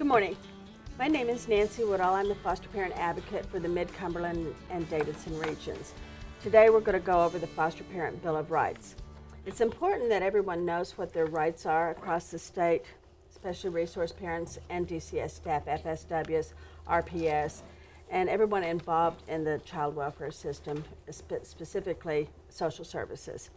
morning. My name is Nancy Woodall. I'm the foster parent advocate for the Mid-Cumberland and Davidson regions. Today we're going to go over the Foster Parent Bill of Rights. It's important that everyone knows what their rights are across the state, especially resource parents and DCS staff, FSWs, RPS, and everyone involved in the child welfare system, specifically social services.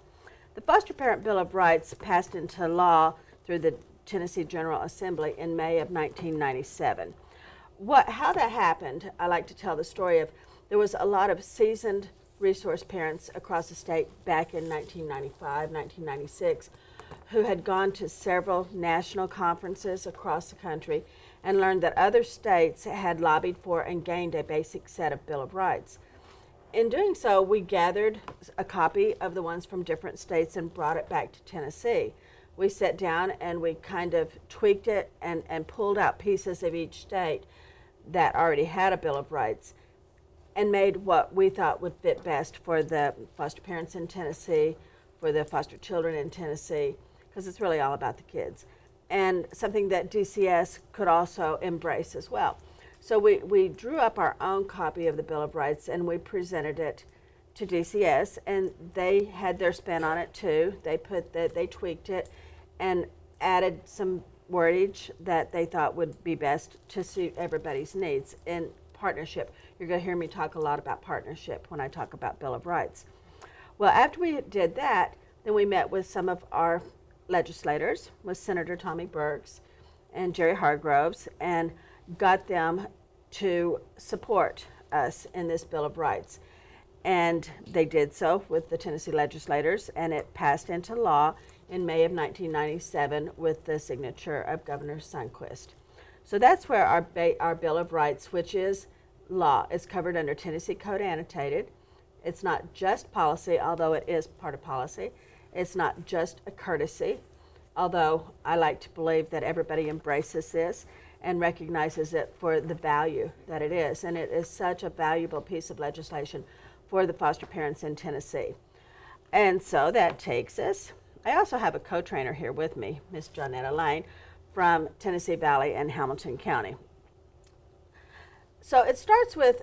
The Foster Parent Bill of Rights passed into law through the Tennessee General Assembly in May of 1997. How that happened, I like to tell the story of, there was a lot of seasoned resource parents across the state back in 1995, 1996, who had gone to several national conferences across the country and learned that other states had lobbied for and gained a basic set of Bill of Rights. In doing so, we gathered a copy of the ones from different states and brought it back to Tennessee. We sat down and we kind of tweaked it and pulled out pieces of each state that already had a Bill of Rights and made what we thought would fit best for the foster parents in Tennessee, for the foster children in Tennessee, because it's really all about the kids, and something that DCS could also embrace as well. So we drew up our own copy of the Bill of Rights and we presented it to DCS, and they had their spin on it too. They tweaked it and added some wordage that they thought would be best to suit everybody's needs in partnership. You're going to hear me talk a lot about partnership when I talk about Bill of Rights. Well, after we did that, then we met with some of our legislators, with Senator Tommy Burks and Jerry Hargroves, and got them to support us in this Bill of Rights. And they did so with the Tennessee legislators, and it passed into law in May of 1997 with the signature of Governor Sundquist. So that's where our Bill of Rights, which is law, is covered under Tennessee Code Annotated. It's not just policy, although it is part of policy. It's not just a courtesy, although I like to believe that everybody embraces this and recognizes it for the value that it is. And it is such a valuable piece of legislation for the foster parents in Tennessee. And so that takes us, I also have a co-trainer here with me, Miss Johnetta Lane, from Tennessee Valley and Hamilton County. So it starts with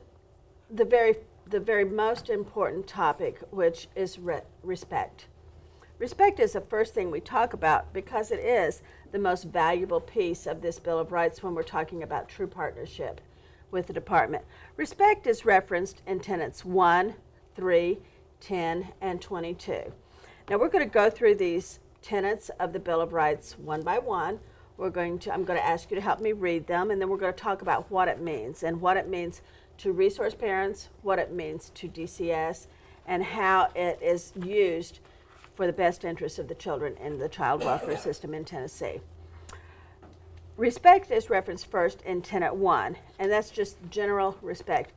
the very most important topic, which is respect. Respect is the first thing we talk about because it is the most valuable piece of this Bill of Rights when we're talking about true partnership with the department. Respect is referenced in tenets 1, 3, 10, and 22. Now we're going to go through these tenets of the Bill of Rights one by one. I'm going to ask you to help me read them, and then we're going to talk about what it means and what it means to resource parents, what it means to DCS, and how it is used for the best interest of the children in the child welfare system in Tennessee. Respect is referenced first in Tenet 1, and that's just general respect.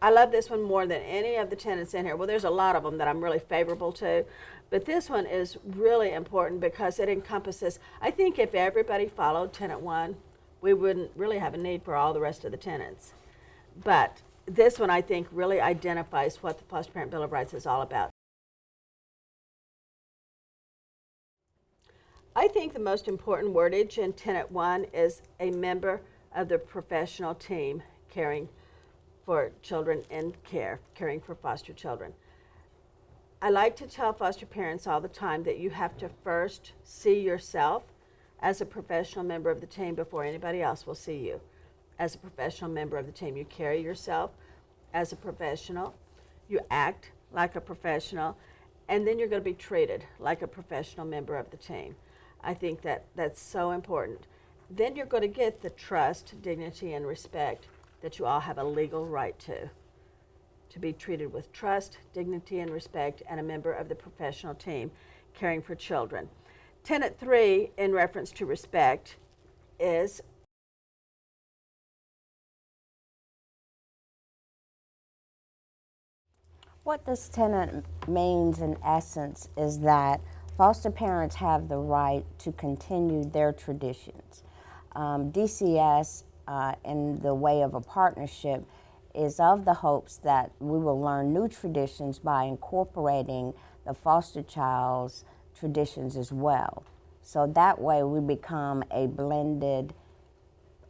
I love this one more than any of the tenets in here. Well, there's a lot of them that I'm really favorable to, but this one is really important because it encompasses, I think if everybody followed Tenet 1, we wouldn't really have a need for all the rest of the tenets. But this one, I think, really identifies what the Foster Parent Bill of Rights is all about. I think the most important wordage in Tenet 1 is a member of the professional team caring for children in care, caring for foster children. I like to tell foster parents all the time that you have to first see yourself as a professional member of the team before anybody else will see you. As a professional member of the team, you carry yourself as a professional, you act like a professional, and then you're going to be treated like a professional member of the team. I think that that's so important. Then you're going to get the trust, dignity, and respect that you all have a legal right to be treated with trust, dignity, and respect, and a member of the professional team caring for children. Tenet 3, in reference to respect, is what this tenet means in essence is that foster parents have the right to continue their traditions. DCS, in the way of a partnership, is of the hopes that we will learn new traditions by incorporating the foster child's traditions as well. So that way we become a blended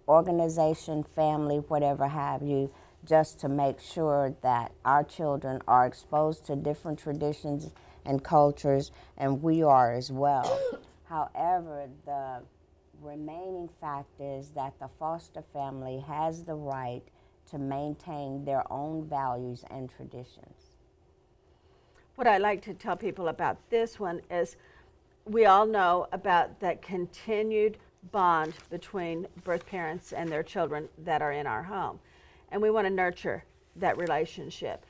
organization, family, whatever have you, just to make sure that our children are exposed to different traditions and cultures, and we are as well. However, the remaining fact is that the foster family has the right to maintain their own values and traditions. What I like to tell people about this one is we all know about that continued bond between birth parents and their children that are in our home. And we want to nurture that relationship.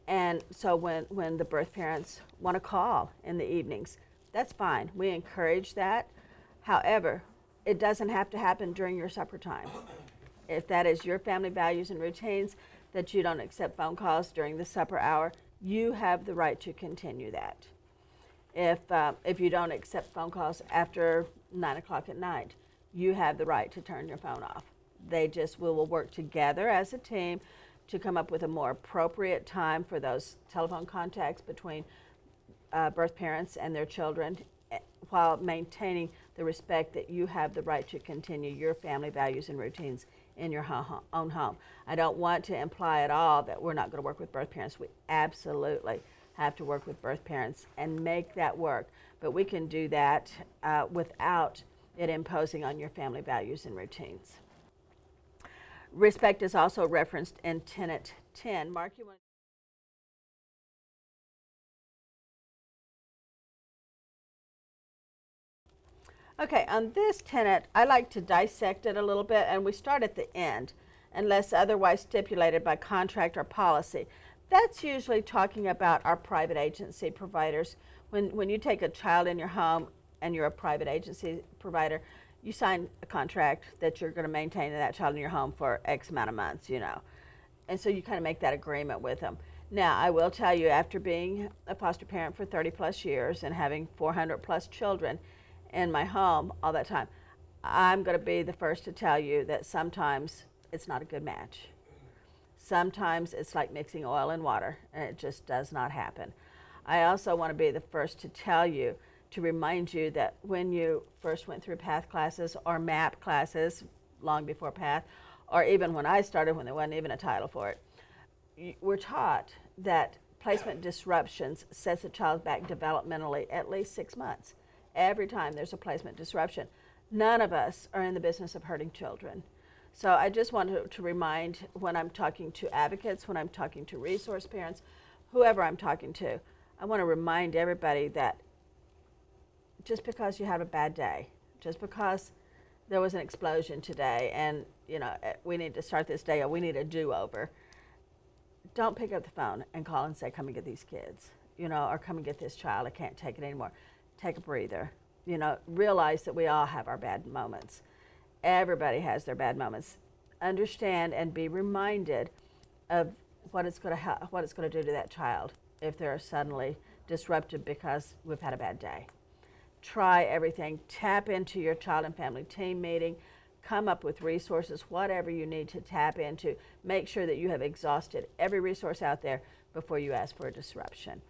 And so when the birth parents want to call in the evenings, that's fine. We encourage that. However, it doesn't have to happen during your supper time. If that is your family values and routines, that you don't accept phone calls during the supper hour, you have the right to continue that. If you don't accept phone calls after 9 o'clock at night, you have the right to turn your phone off. We will work together as a team to come up with a more appropriate time for those telephone contacts between birth parents and their children, while maintaining the respect that you have the right to continue your family values and routines in your own home. I don't want to imply at all that we're not going to work with birth parents. We absolutely have to work with birth parents and make that work. But we can do that without it imposing on your family values and routines. Respect is also referenced in Tenet 10. Mark, you want Okay, on this tenet, I like to dissect it a little bit, and we start at the end, unless otherwise stipulated by contract or policy. That's usually talking about our private agency providers. When you take a child in your home and you're a private agency provider, you sign a contract that you're going to maintain that child in your home for X amount of months, you know. And so you kind of make that agreement with them. Now, I will tell you, after being a foster parent for 30 plus years and having 400 plus children in my home all that time, I'm going to be the first to tell you that sometimes it's not a good match. Sometimes it's like mixing oil and water, and it just does not happen. I also want to be the first to tell you, to remind you that when you first went through PATH classes or MAP classes, long before PATH, or even when I started, when there wasn't even a title for it, we're taught that placement disruptions sets a child back developmentally at least 6 months. Every time there's a placement disruption. None of us are in the business of hurting children. So I just want to remind, when I'm talking to advocates, when I'm talking to resource parents, whoever I'm talking to, I want to remind everybody that just because you have a bad day, just because there was an explosion today and we need to start this day, or we need a do-over, don't pick up the phone and call and say, come and get these kids, or come and get this child, I can't take it anymore. Take a breather. Realize that we all have our bad moments. Everybody has their bad moments. Understand and be reminded of what it's going to do to that child if they're suddenly disrupted because we've had a bad day. Try everything. Tap into your child and family team meeting. Come up with resources, whatever you need to tap into. Make sure that you have exhausted every resource out there before you ask for a disruption.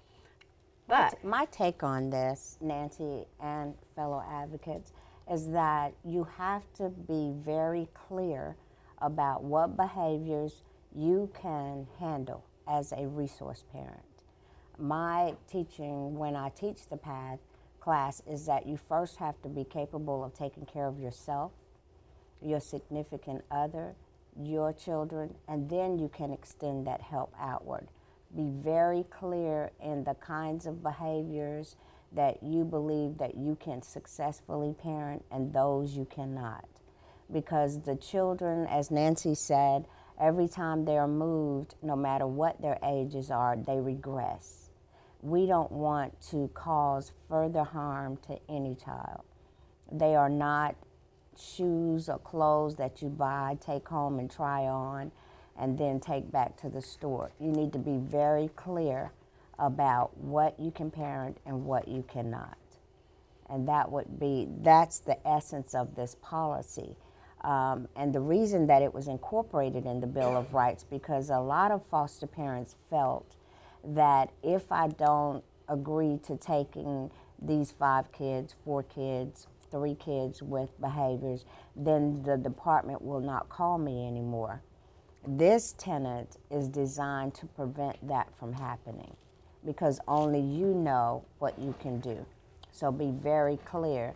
But my take on this, Nancy and fellow advocates, is that you have to be very clear about what behaviors you can handle as a resource parent. My teaching, when I teach the PATH class, is that you first have to be capable of taking care of yourself, your significant other, your children, and then you can extend that help outward. Be very clear in the kinds of behaviors that you believe that you can successfully parent and those you cannot. Because the children, as Nancy said, every time they're moved, no matter what their ages are, they regress. We don't want to cause further harm to any child. They are not shoes or clothes that you buy, take home and try on, and then take back to the store. You need to be very clear about what you can parent and what you cannot. And that's the essence of this policy. And the reason that it was incorporated in the Bill of Rights, because a lot of foster parents felt that if I don't agree to taking these 5 kids, 4 kids, 3 kids with behaviors, then the department will not call me anymore. This tenant is designed to prevent that from happening because only you know what you can do. So be very clear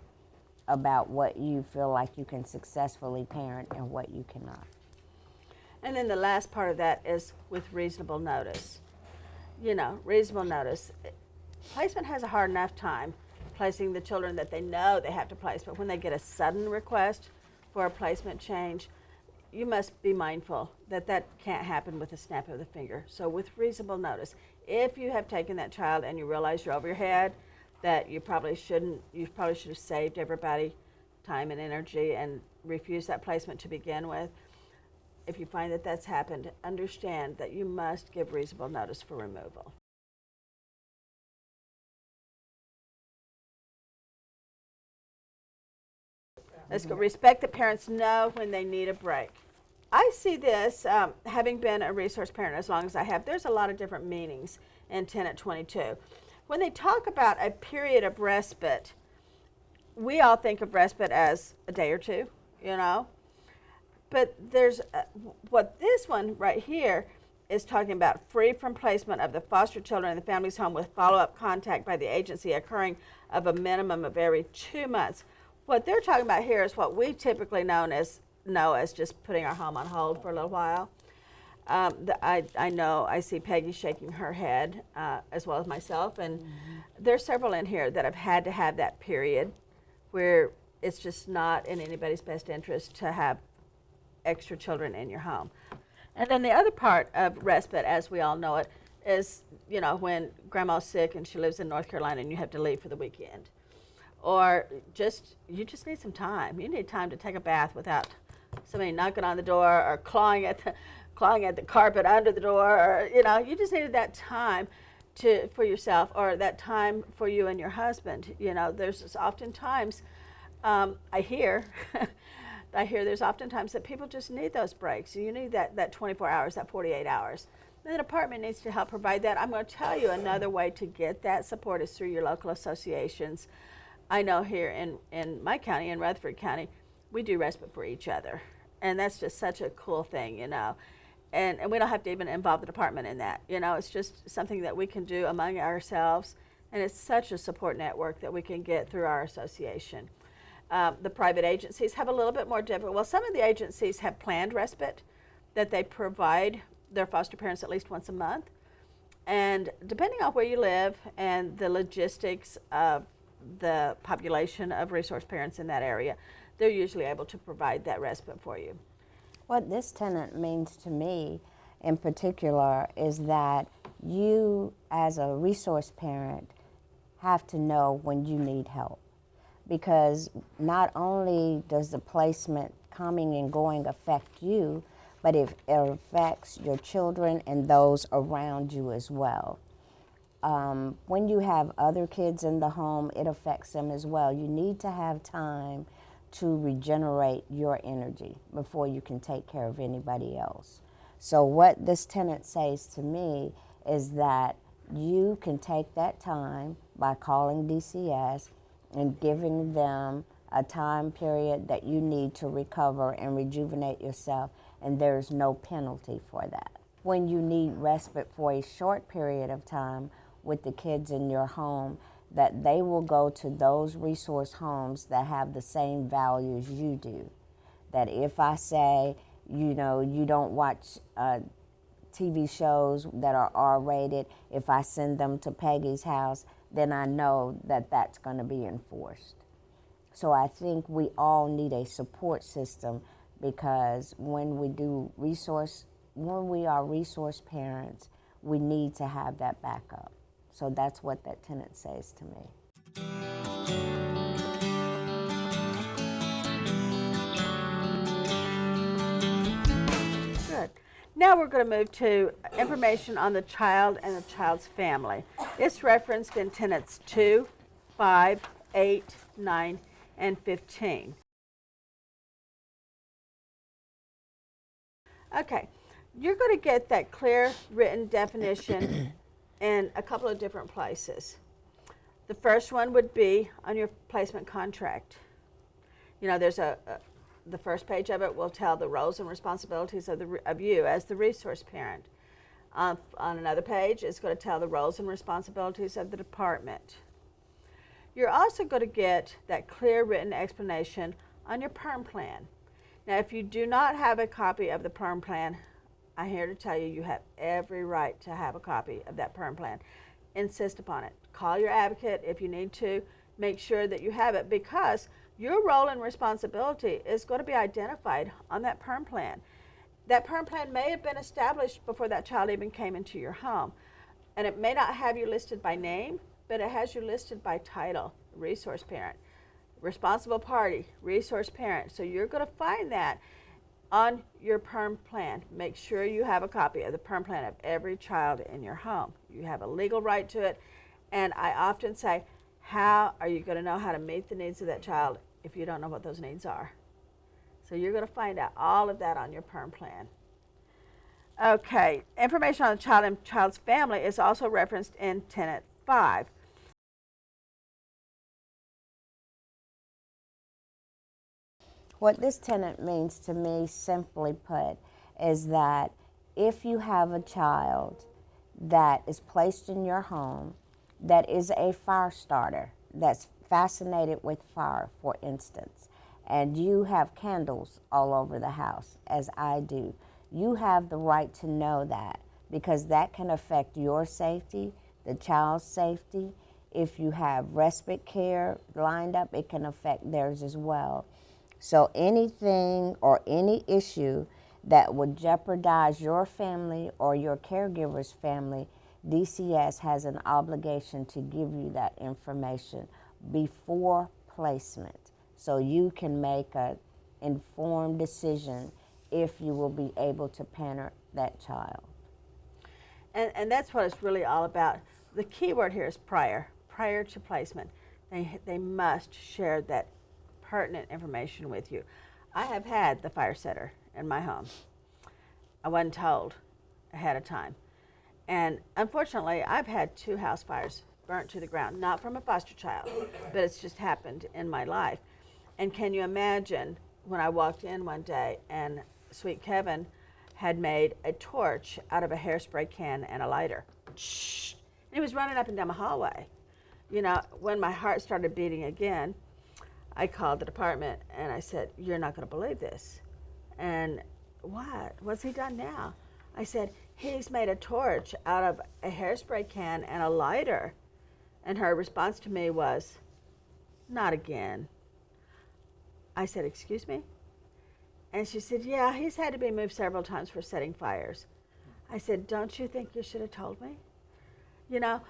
about what you feel like you can successfully parent and what you cannot. And then the last part of that is with reasonable notice. You know, reasonable notice. Placement has a hard enough time placing the children that they know they have to place, but when they get a sudden request for a placement change, you must be mindful that that can't happen with a snap of the finger. So with reasonable notice, if you have taken that child and you realize you're over your head, that you probably should have saved everybody time and energy and refused that placement to begin with. If you find that that's happened, understand that you must give reasonable notice for removal. Let's go. Respect that parents know when they need a break. I see this, having been a resource parent as long as I have, there's a lot of different meanings in Tenet 22. When they talk about a period of respite, we all think of respite as a day or two, you know. But there's what this one right here is talking about: free from placement of the foster children in the family's home with follow-up contact by the agency occurring of a minimum of every 2 months. What they're talking about here is what we typically know as just putting our home on hold for a little while. I know I see Peggy shaking her head as well as myself, and there's several in here that have had to have that period where it's just not in anybody's best interest to have extra children in your home. And then the other part of respite, as we all know it, is, you know, when grandma's sick and she lives in North Carolina and you have to leave for the weekend. Or you just need some time. You need time to take a bath without somebody knocking on the door or clawing at the carpet under the door, or, you know, you just needed that time for yourself, or that time for you and your husband. You know, there's oftentimes, I hear there's oftentimes that people just need those breaks. You need that 24 hours, that 48 hours. And the department needs to help provide that. I'm going to tell you another way to get that support is through your local associations. I know here in my county, in Rutherford County, we do respite for each other. And that's just such a cool thing, you know. And we don't have to even involve the department in that. You know, it's just something that we can do among ourselves. And it's such a support network that we can get through our association. The private agencies have a little bit more difficult. Well, some of the agencies have planned respite that they provide their foster parents at least once a month. And depending on where you live and the logistics of the population of resource parents in that area, they're usually able to provide that respite for you. What this tenant means to me in particular is that you, as a resource parent, have to know when you need help. Because not only does the placement coming and going affect you, but it affects your children and those around you as well. When you have other kids in the home, it affects them as well. You need to have time to regenerate your energy before you can take care of anybody else. So what this tenant says to me is that you can take that time by calling DCS and giving them a time period that you need to recover and rejuvenate yourself, and there's no penalty for that. When you need respite for a short period of time with the kids in your home, that they will go to those resource homes that have the same values you do. That if I say, you know, you don't watch TV shows that are R-rated, if I send them to Peggy's house, then I know that that's going to be enforced. So I think we all need a support system, because when we are resource parents, we need to have that backup. So that's what that tenant says to me. Good. Now we're going to move to information on the child and the child's family. It's referenced in tenets 2, 5, 8, 9, and 15. Okay, you're going to get that clear written definition in a couple of different places. The first one would be on your placement contract. You know, there's the first page of it will tell the roles and responsibilities of you as the resource parent. On another page, it's going to tell the roles and responsibilities of the department. You're also going to get that clear written explanation on your PERM plan. Now, if you do not have a copy of the PERM plan, I'm here to tell you, you have every right to have a copy of that PERM plan. Insist upon it. Call your advocate if you need to. Make sure that you have it, because your role and responsibility is going to be identified on that PERM plan. That PERM plan may have been established before that child even came into your home. And it may not have you listed by name, but it has you listed by title, resource parent. Responsible party, resource parent. So you're going to find that on your PERM plan. Make sure you have a copy of the PERM plan of every child in your home. You have a legal right to it. And I often say, how are you going to know how to meet the needs of that child if you don't know what those needs are? So you're going to find out all of that on your PERM plan. Okay, information on the child and child's family is also referenced in Tenet 5. What this tenet means to me, simply put, is that if you have a child that is placed in your home that is a fire starter, that's fascinated with fire, for instance, and you have candles all over the house, as I do, you have the right to know that, because that can affect your safety, the child's safety. If you have respite care lined up, it can affect theirs as well. So anything or any issue that would jeopardize your family or your caregiver's family, DCS has an obligation to give you that information before placement, so you can make an informed decision if you will be able to parent that child. And that's what it's really all about. The key word here is prior to placement. They must share that pertinent information with you. I have had the fire setter in my home. I wasn't told ahead of time. And unfortunately, I've had 2 house fires burnt to the ground, not from a foster child, but it's just happened in my life. And can you imagine when I walked in one day and sweet Kevin had made a torch out of a hairspray can and a lighter. Shh. And he was running up and down the hallway. You know, when my heart started beating again, I called the department and I said, you're not going to believe this. And what? What's he done now? I said, he's made a torch out of a hairspray can and a lighter. And her response to me was, not again. I said, excuse me? And she said, yeah, he's had to be moved several times for setting fires. I said, don't you think you should have told me? You know,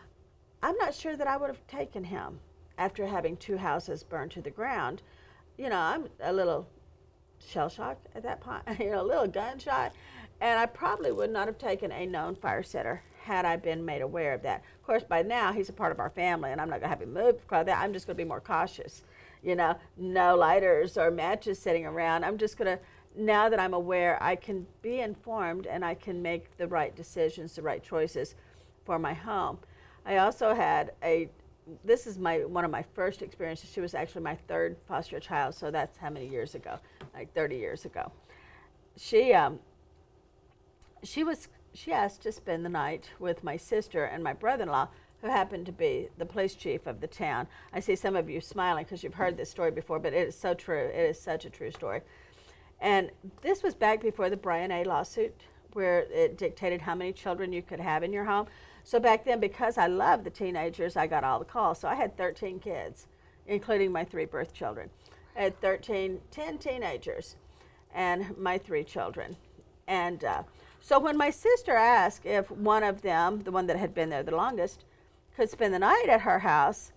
I'm not sure that I would have taken him after having 2 houses burned to the ground. You know, I'm a little shell-shocked at that point, you know, a little gunshot. And I probably would not have taken a known fire setter had I been made aware of that. Of course, by now, he's a part of our family, and I'm not going to have him moved because of that. I'm just going to be more cautious. You know, no lighters or matches sitting around. I'm just going to, now that I'm aware, I can be informed and I can make the right decisions, the right choices for my home. I also had this is one of my first experiences. She was actually my 3rd foster child, so that's how many years ago? Like 30 years ago. She asked to spend the night with my sister and my brother-in-law, who happened to be the police chief of the town. I see some of you smiling because you've heard this story before, but it is so true. It is such a true story. And this was back before the Brian A. lawsuit, where it dictated how many children you could have in your home. So back then, because I loved the teenagers, I got all the calls. So I had 13 kids, including my 3 birth children. I had 10 teenagers and my 3 children. And so when my sister asked if one of them, the one that had been there the longest, could spend the night at her house,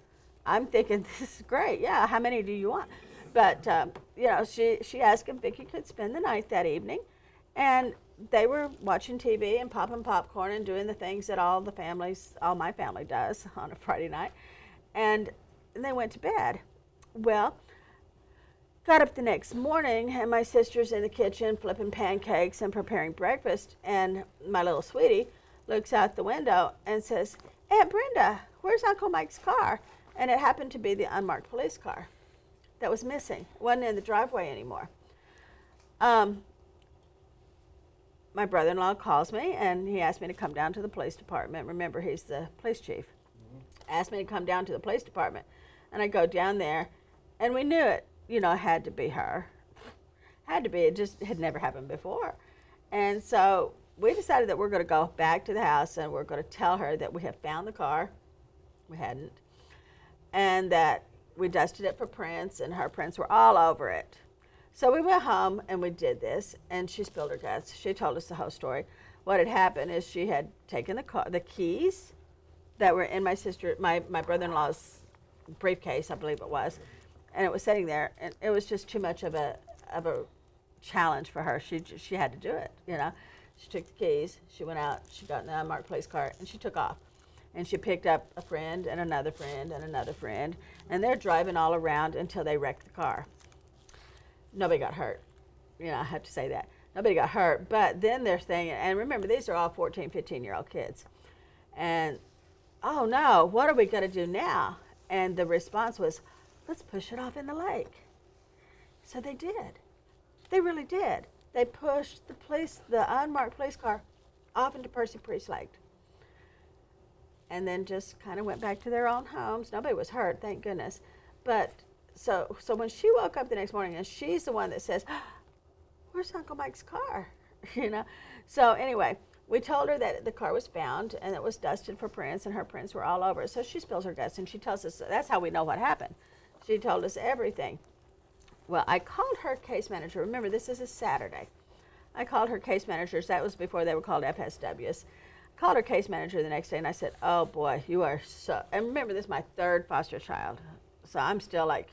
I'm thinking, this is great. Yeah, how many do you want? But, you know, she asked if Vicki could spend the night that evening. And they were watching TV and popping popcorn and doing the things that all my family does on a Friday night. And they went to bed. Well, got up the next morning, and my sister's in the kitchen flipping pancakes and preparing breakfast. And my little sweetie looks out the window and says, Aunt Brenda, where's Uncle Mike's car? And it happened to be the unmarked police car. that was missing. It wasn't in the driveway anymore. My brother-in-law calls me, and he asked me to come down to the police department. Remember, he's the police chief. Asked me to come down to the police department. And I go down there, and we knew it, had to be her. Had to be. It just had never happened before. And so we decided that we're going to go back to the house, and we're going to tell her that we have found the car. We hadn't. And that we dusted it for prints, and her prints were all over it. So we went home, and we did this, and she spilled her guts. She told us the whole story. What had happened is she had taken the keys that were in my brother-in-law's briefcase, I believe it was, and it was sitting there, and it was just too much of a challenge for her. She had to do it, She took the keys, she went out, she got in the unmarked police car, and she took off. And she picked up a friend and another friend and another friend, and they're driving all around until they wrecked the car. Nobody got hurt. I have to say that. Nobody got hurt, but then they're saying, and remember, these are all 14, 15-year-old kids. And, oh no, what are we going to do now? And the response was, let's push it off in the lake. So they did. They really did. They pushed the unmarked police car off into Percy Priest Lake. And then just kind of went back to their own homes. Nobody was hurt, thank goodness. But so when she woke up the next morning, and she's the one that says, where's Uncle Mike's car? So anyway, we told her that the car was found, and it was dusted for prints, and her prints were all over it. So she spills her guts, and she tells us, that's how we know what happened. She told us everything. Well, I called her case manager. Remember, this is a Saturday. I called her case managers. That was before they were called FSWs. Called her case manager the next day, and I said, oh boy, you are so, and remember, this is my third foster child, so I'm still I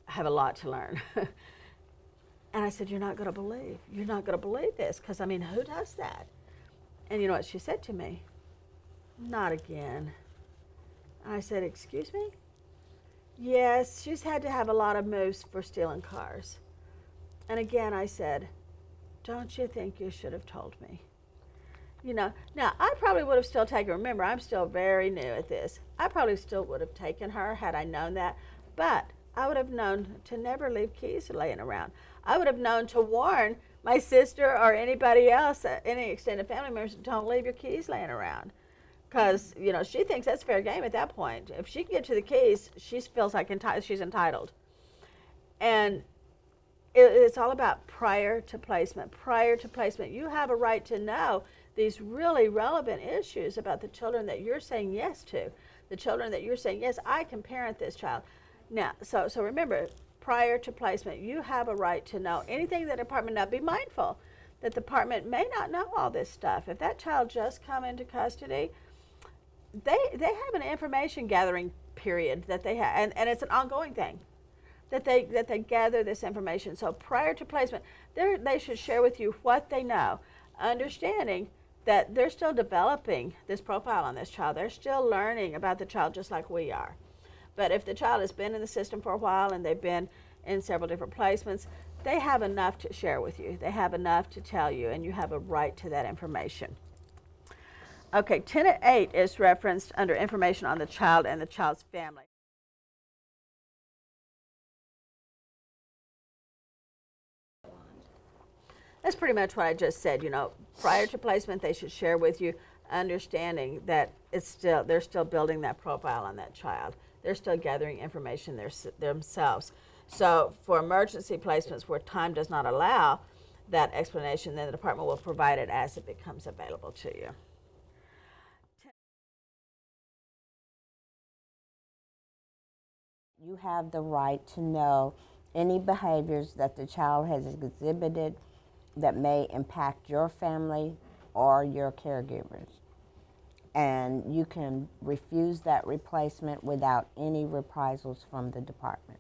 have a lot to learn. And I said, you're not going to believe this, because who does that? And you know what she said to me? Not again. I said, excuse me? Yes, she's had to have a lot of moves for stealing cars. And again, I said, don't you think you should have told me? Now I probably would have still taken her. Remember, I'm still very new at this. I probably still would have taken her had I known that. But I would have known to never leave keys laying around. I would have known to warn my sister or anybody else, any extended family members, don't leave your keys laying around. Because, she thinks that's fair game at that point. If she can get to the keys, she feels like she's entitled. And it's all about prior to placement. Prior to placement, you have a right to know these really relevant issues about the children that you're saying yes to, the children that you're saying, yes, I can parent this child. Now, so remember, prior to placement, you have a right to know anything that the department. Now, be mindful that the department may not know all this stuff. If that child just come into custody, they have an information gathering period that they have, and it's an ongoing thing. That they gather this information. So prior to placement, they should share with you what they know, understanding that they're still developing this profile on this child. They're still learning about the child just like we are. But if the child has been in the system for a while and they've been in several different placements, they have enough to share with you. They have enough to tell you, and you have a right to that information. Okay, Tenet 8 is referenced under information on the child and the child's family. That's pretty much what I just said. Prior to placement, they should share with you, understanding that they're still building that profile on that child. They're still gathering information themselves. So for emergency placements where time does not allow that explanation, then the department will provide it as it becomes available to you. You have the right to know any behaviors that the child has exhibited that may impact your family or your caregivers. And you can refuse that replacement without any reprisals from the department.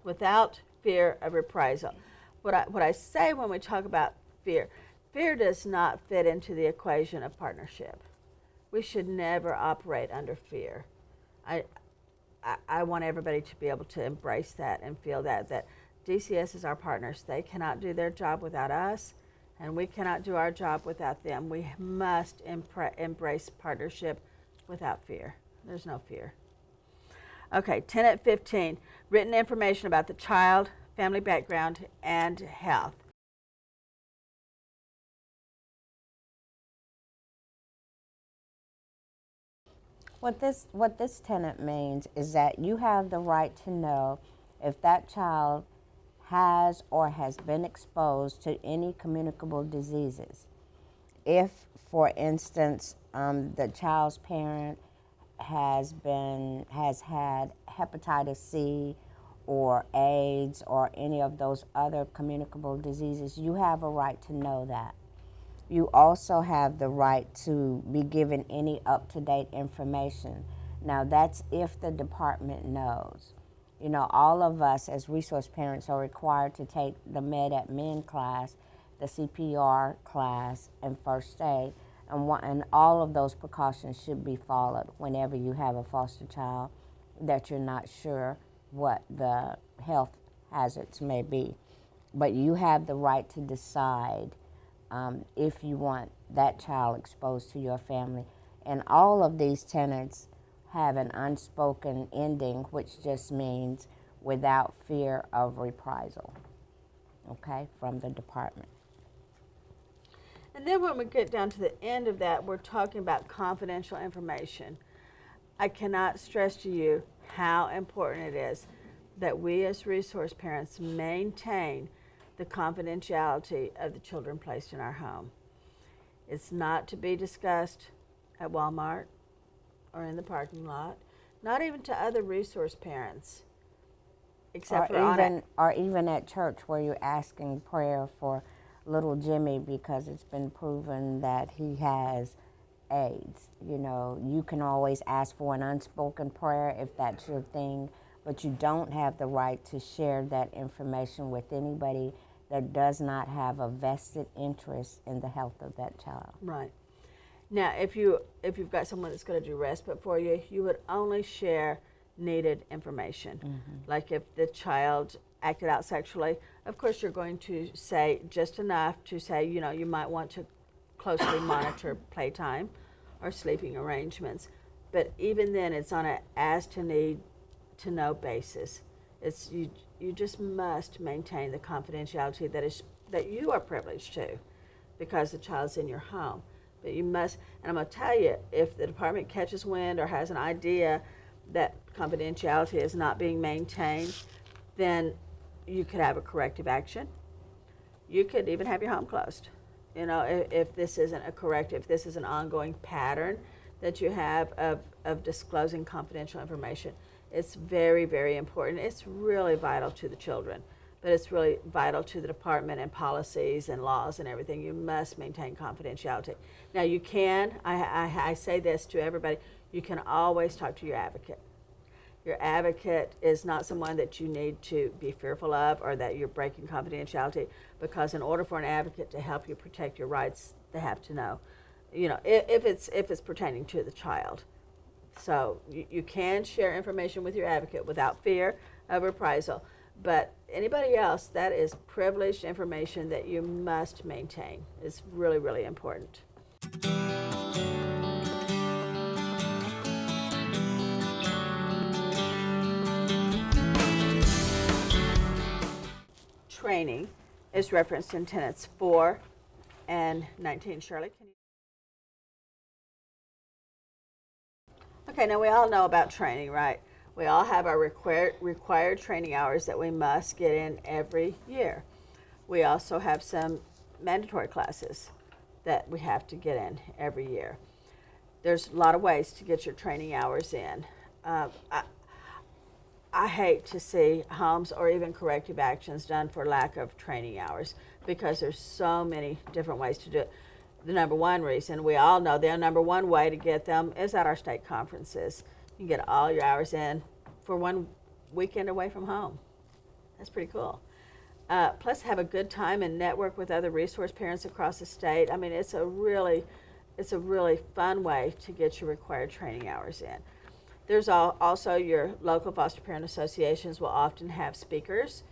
Without fear of reprisal. What I say when we talk about fear does not fit into the equation of partnership. We should never operate under fear. I want everybody to be able to embrace that and feel that DCS is our partners. They cannot do their job without us, and we cannot do our job without them. We must embrace partnership without fear. There's no fear. Okay, Tenet 15, written information about the child, family background, and health. What this tenet means is that you have the right to know if that child has or has been exposed to any communicable diseases. If, for instance, the child's parent has had hepatitis C or AIDS or any of those other communicable diseases, you have a right to know that. You also have the right to be given any up-to-date information. Now, that's if the department knows. You know, all of us as resource parents are required to take the Med at Men class, the CPR class, and first aid, and all of those precautions should be followed whenever you have a foster child that you're not sure what the health hazards may be. But you have the right to decide if you want that child exposed to your family. And all of these tenets have an unspoken ending, which just means without fear of reprisal, okay, from the department. And then when we get down to the end of that, we're talking about confidential information. I cannot stress to you how important it is that we as resource parents maintain the confidentiality of the children placed in our home. It's not to be discussed at Walmart or in the parking lot, not even to other resource parents, except for or even at church where you're asking prayer for little Jimmy because it's been proven that he has AIDS. You know, you can always ask for an unspoken prayer if that's your thing, but you don't have the right to share that information with anybody that does not have a vested interest in the health of that child. Right. Now, if you've got someone that's going to do respite for you, you would only share needed information. Mm-hmm. Like if the child acted out sexually, of course you're going to say just enough to say, you know, you might want to closely monitor playtime or sleeping arrangements. But even then, it's on an as to need to know basis. It's you just must maintain the confidentiality that you are privileged to because the child's in your home. But you must, and I'm going to tell you, if the department catches wind or has an idea that confidentiality is not being maintained, then you could have a corrective action. You could even have your home closed. You know, if this isn't a corrective, if this is an ongoing pattern that you have of disclosing confidential information. It's very, very important. It's really vital to the children, but it's really vital to the department and policies and laws and everything. You must maintain confidentiality. Now you can, I say this to everybody, you can always talk to your advocate. Your advocate is not someone that you need to be fearful of or that you're breaking confidentiality, because in order for an advocate to help you protect your rights, they have to know, you know, if it's pertaining to the child. So you can share information with your advocate without fear of reprisal. But anybody else, that is privileged information that you must maintain. It's really, really important. Training is referenced in tenets 4 and 19. Shirley, can you? Okay, now we all know about training, right? We all have our required training hours that we must get in every year. We also have some mandatory classes that we have to get in every year. There's a lot of ways to get your training hours in. I hate to see homes or even corrective actions done for lack of training hours, because there's so many different ways to do it. The number one reason, we all know the number one way to get them is at our state conferences. You can get all your hours in for one weekend away from home. That's pretty cool. Plus have a good time and network with other resource parents across the state. I mean, it's a really fun way to get your required training hours in. There's also your local foster parent associations will often have speakers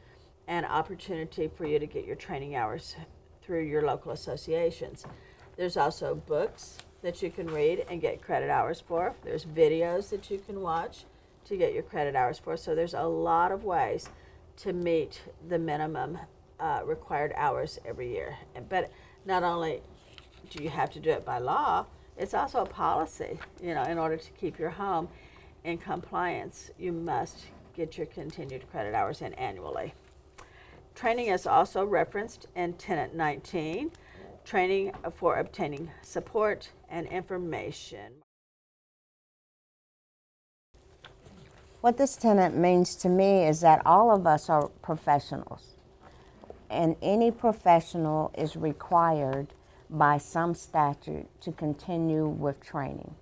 and opportunity for you to get your training hours through your local associations. There's also books that you can read and get credit hours for. There's videos that you can watch to get your credit hours for. So there's a lot of ways to meet the minimum required hours every year. But not only do you have to do it by law, it's also a policy. You know, in order to keep your home in compliance, you must get your continued credit hours in annually. Training is also referenced in Tenet 19, training for obtaining support and information. What this tenet means to me is that all of us are professionals, and any professional is required by some statute to continue with training,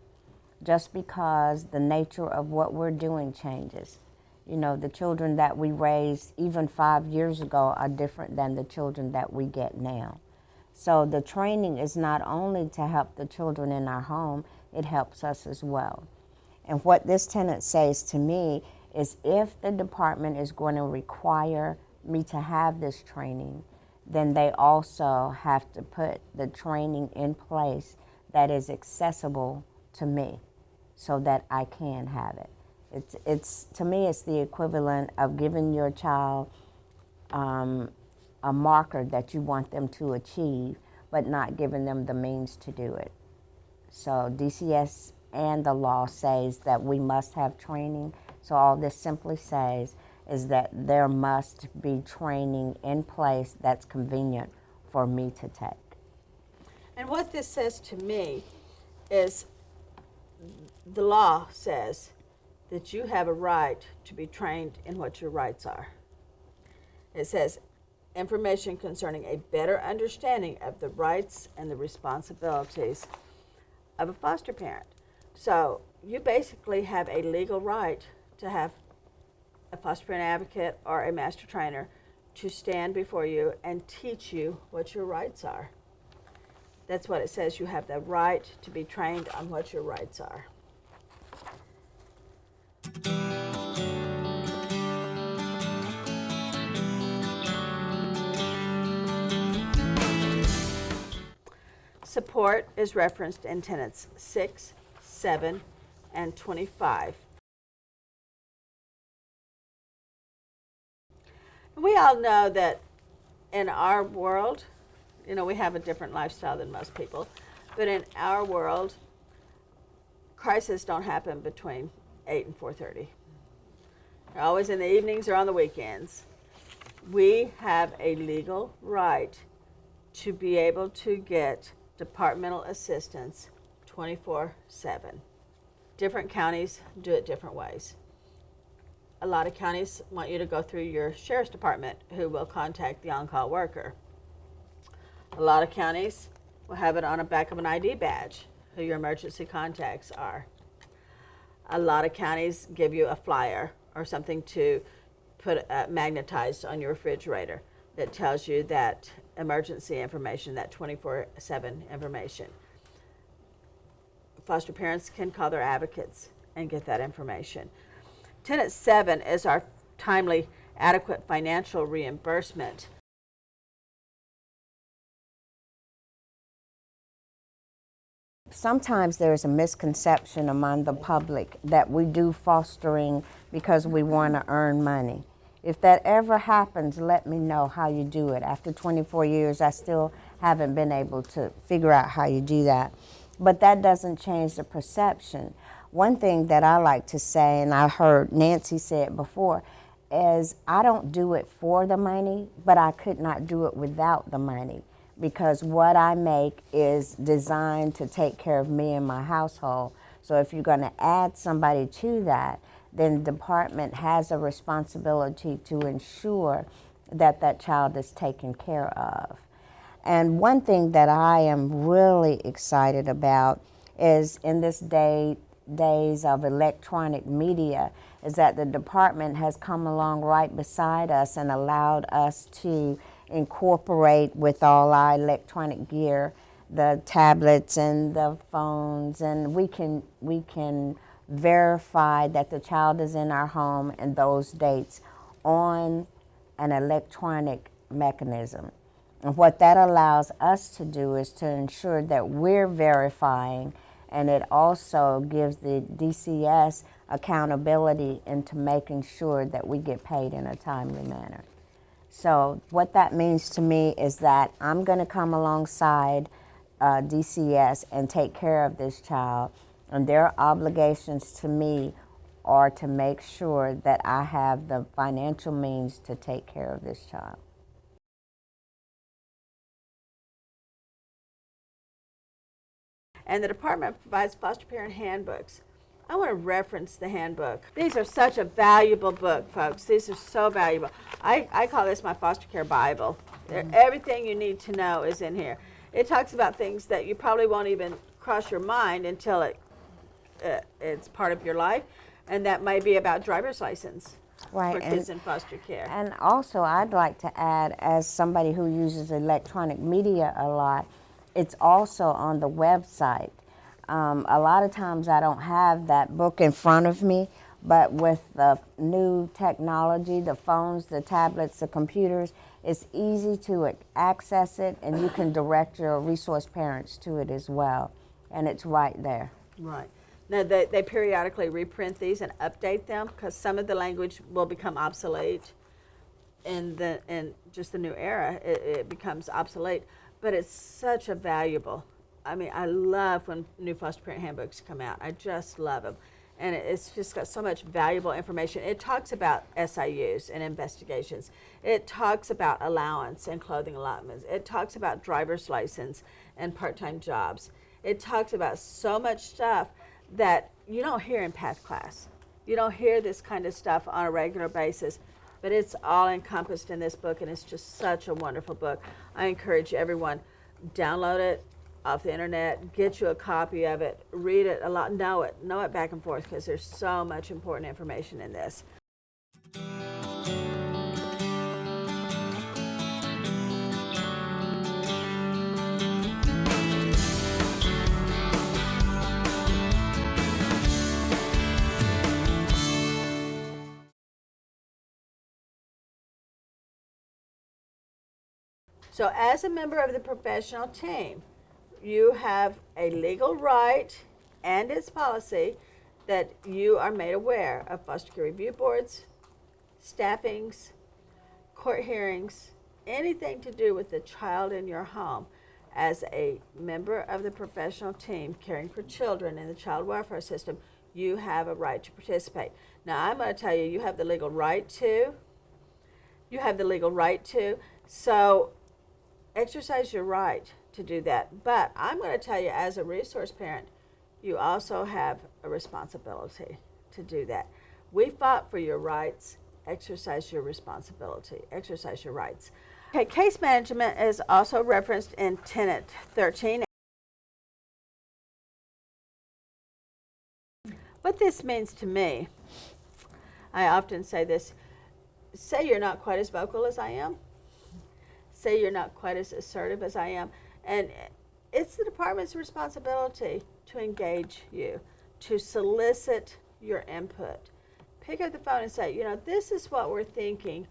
just because the nature of what we're doing changes. You know, the children that we raised even 5 years ago are different than the children that we get now. So the training is not only to help the children in our home, it helps us as well. And what this tenet says to me is, if the department is going to require me to have this training, then they also have to put the training in place that is accessible to me so that I can have it. It's to me, it's the equivalent of giving your child a marker that you want them to achieve, but not giving them the means to do it. So DCS and the law says that we must have training. So all this simply says is that there must be training in place that's convenient for me to take. And what this says to me is the law says that you have a right to be trained in what your rights are. It says information concerning a better understanding of the rights and the responsibilities of a foster parent. So you basically have a legal right to have a foster parent advocate or a master trainer to stand before you and teach you what your rights are. That's what it says. You have the right to be trained on what your rights are. Support is referenced in tenets 6, 7, and 25. We all know that in our world, you know, we have a different lifestyle than most people, but in our world, crises don't happen between 8 and 4:30. They're always in the evenings or on the weekends. We have a legal right to be able to get departmental assistance 24/7. Different counties do it different ways. A lot of counties want you to go through your sheriff's department, who will contact the on-call worker. A lot of counties will have it on the back of an ID badge, who your emergency contacts are. A lot of counties give you a flyer or something to put magnetized on your refrigerator that tells you that emergency information, that 24/7 information. Foster parents can call their advocates and get that information. Tenet 7 is our timely, adequate financial reimbursement. Sometimes there's a misconception among the public that we do fostering because we want to earn money. If that ever happens, let me know how you do it. After 24 years, I still haven't been able to figure out how you do that. But that doesn't change the perception. One thing that I like to say, and I heard Nancy say it before, is I don't do it for the money, but I could not do it without the money, because what I make is designed to take care of me and my household. So if you're going to add somebody to that, then the department has a responsibility to ensure that that child is taken care of. And one thing that I am really excited about is, in this days of electronic media, is that the department has come along right beside us and allowed us to incorporate with all our electronic gear, the tablets and the phones, and we can verify that the child is in our home and those dates on an electronic mechanism. And what that allows us to do is to ensure that we're verifying, and it also gives the DCS accountability into making sure that we get paid in a timely manner. So what that means to me is that I'm going to come alongside DCS and take care of this child, and their obligations to me are to make sure that I have the financial means to take care of this child. And the department provides foster parent handbooks. I want to reference the handbook. These are such a valuable book, folks. These are so valuable. I call this my foster care Bible. Everything you need to know is in here. It talks about things that you probably won't even cross your mind until it's part of your life, and that may be about driver's license for kids in foster care. And also, I'd like to add, as somebody who uses electronic media a lot, it's also on the website. A lot of times I don't have that book in front of me, but with the new technology, the phones, the tablets, the computers, it's easy to access it, and you can direct your resource parents to it as well. And it's right there. Right. Now, they periodically reprint these and update them because some of the language will become obsolete in just the new era. It becomes obsolete. But it's such a valuable, I mean, I love when new foster parent handbooks come out. I just love them. And it's just got so much valuable information. It talks about SIUs and investigations. It talks about allowance and clothing allotments. It talks about driver's license and part-time jobs. It talks about so much stuff that you don't hear in PATH class. You don't hear this kind of stuff on a regular basis, but it's all encompassed in this book, and it's just such a wonderful book. I encourage everyone, download it off the internet, get you a copy of it, read it a lot, know it back and forth, because there's so much important information in this. So as a member of the professional team, you have a legal right and its policy that you are made aware of foster care review boards, staffings, court hearings, anything to do with the child in your home. As a member of the professional team caring for children in the child welfare system, you have a right to participate. Now, I'm going to tell you, you have the legal right to. You have the legal right to. So exercise your right to do that. But I'm going to tell you, as a resource parent, you also have a responsibility to do that. We fought for your rights. Exercise your responsibility. Exercise your rights. Okay, case management is also referenced in Tenet 13. What this means to me, I often say this, say you're not quite as vocal as I am. Say you're not quite as assertive as I am. And it's the department's responsibility to engage you, to solicit your input. Pick up the phone and say, you know, this is what we're thinking.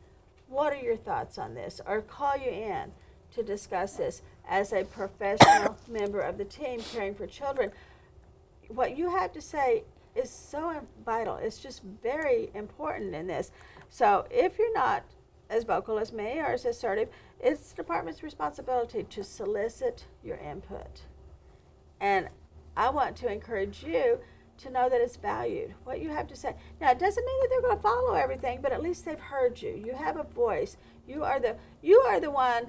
What are your thoughts on this? Or call you in to discuss this as a professional member of the team caring for children. What you have to say is so vital. It's just very important in this. So if you're not as vocal as me or as assertive, it's the department's responsibility to solicit your input. And I want to encourage you to know that it's valued, what you have to say. Now, it doesn't mean that they're going to follow everything, but at least they've heard you. You have a voice. You are the one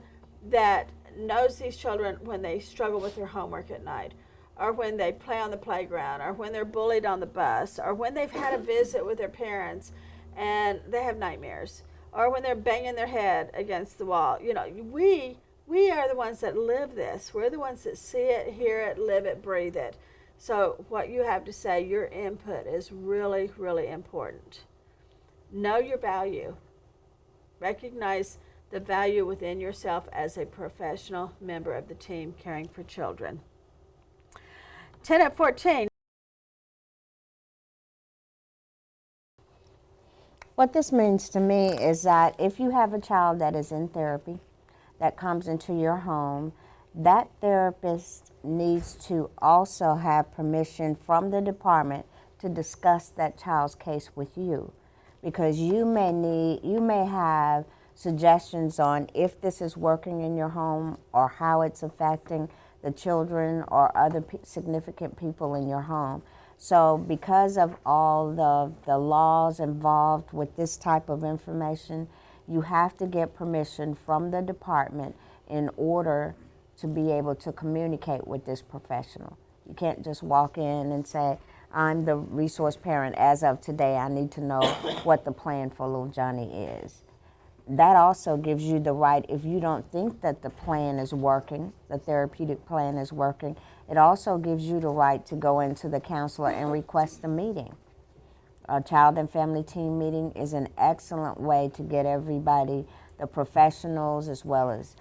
that knows these children when they struggle with their homework at night, or when they play on the playground, or when they're bullied on the bus, or when they've had a visit with their parents and they have nightmares, or when they're banging their head against the wall. You know, we are the ones that live this. We're the ones that see it, hear it, live it, breathe it. So what you have to say, your input is really, really important. Know your value. Recognize the value within yourself as a professional member of the team caring for children. Tenet 14. What this means to me is that if you have a child that is in therapy, that comes into your home, that therapist needs to also have permission from the department to discuss that child's case with you, because you may have suggestions on if this is working in your home or how it's affecting the children or other significant people in your home. So because of all the laws involved with this type of information, you have to get permission from the department in order to be able to communicate with this professional. You can't just walk in and say, I'm the resource parent. As of today, I need to know what the plan for little Johnny is. That also gives you the right, if you don't think that the plan is working, the therapeutic plan is working, it also gives you the right to go into the counselor and request a meeting. A child and family team meeting is an excellent way to get everybody, the professionals as well as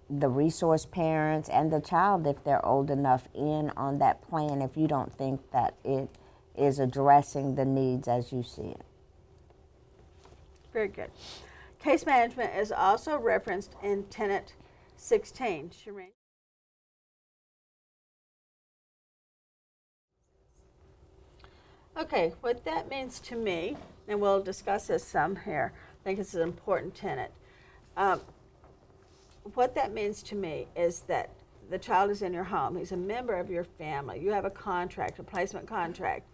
the resource parents and the child, if they're old enough, in on that plan if you don't think that it is addressing the needs as you see it. Very good. Case management is also referenced in Tenet 16. Shireen? Okay, what that means to me, and we'll discuss this some here, I think it's an important tenet. What that means to me is that the child is in your home. He's a member of your family. You have a contract, a placement contract,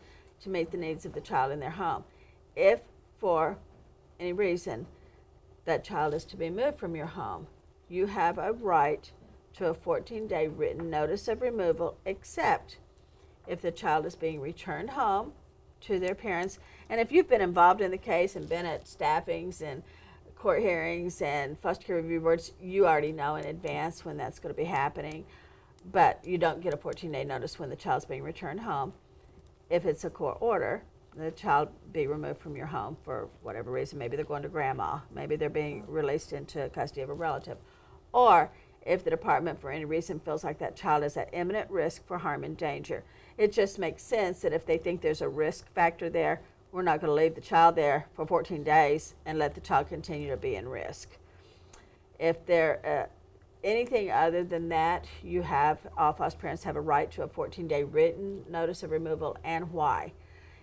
to meet the needs of the child in their home. If for any reason that child is to be moved from your home, you have a right to a 14-day written notice of removal, except if the child is being returned home to their parents. And if you've been involved in the case and been at staffings and court hearings and foster care review boards, you already know in advance when that's going to be happening, but you don't get a 14-day notice when the child's being returned home. If it's a court order, the child be removed from your home for whatever reason. Maybe they're going to grandma, maybe they're being released into custody of a relative, or if the department for any reason feels like that child is at imminent risk for harm and danger. It just makes sense that if they think there's a risk factor there, we're not going to leave the child there for 14 days and let the child continue to be in risk. If they're anything other than that, you have, all foster parents have a right to a 14-day written notice of removal, and why.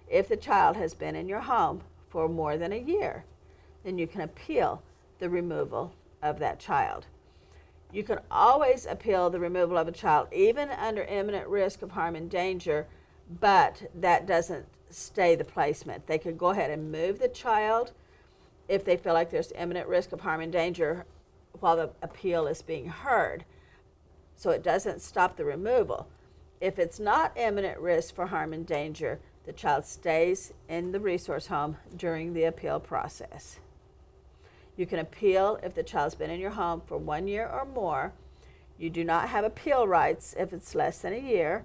If the child has been in your home for more than a year, then you can appeal the removal of that child. You can always appeal the removal of a child, even under imminent risk of harm and danger, but that doesn't stay the placement. They could go ahead and move the child if they feel like there's imminent risk of harm and danger while the appeal is being heard. So it doesn't stop the removal. If it's not imminent risk for harm and danger, the child stays in the resource home during the appeal process. You can appeal if the child's been in your home for 1 year or more. You do not have appeal rights if it's less than a year.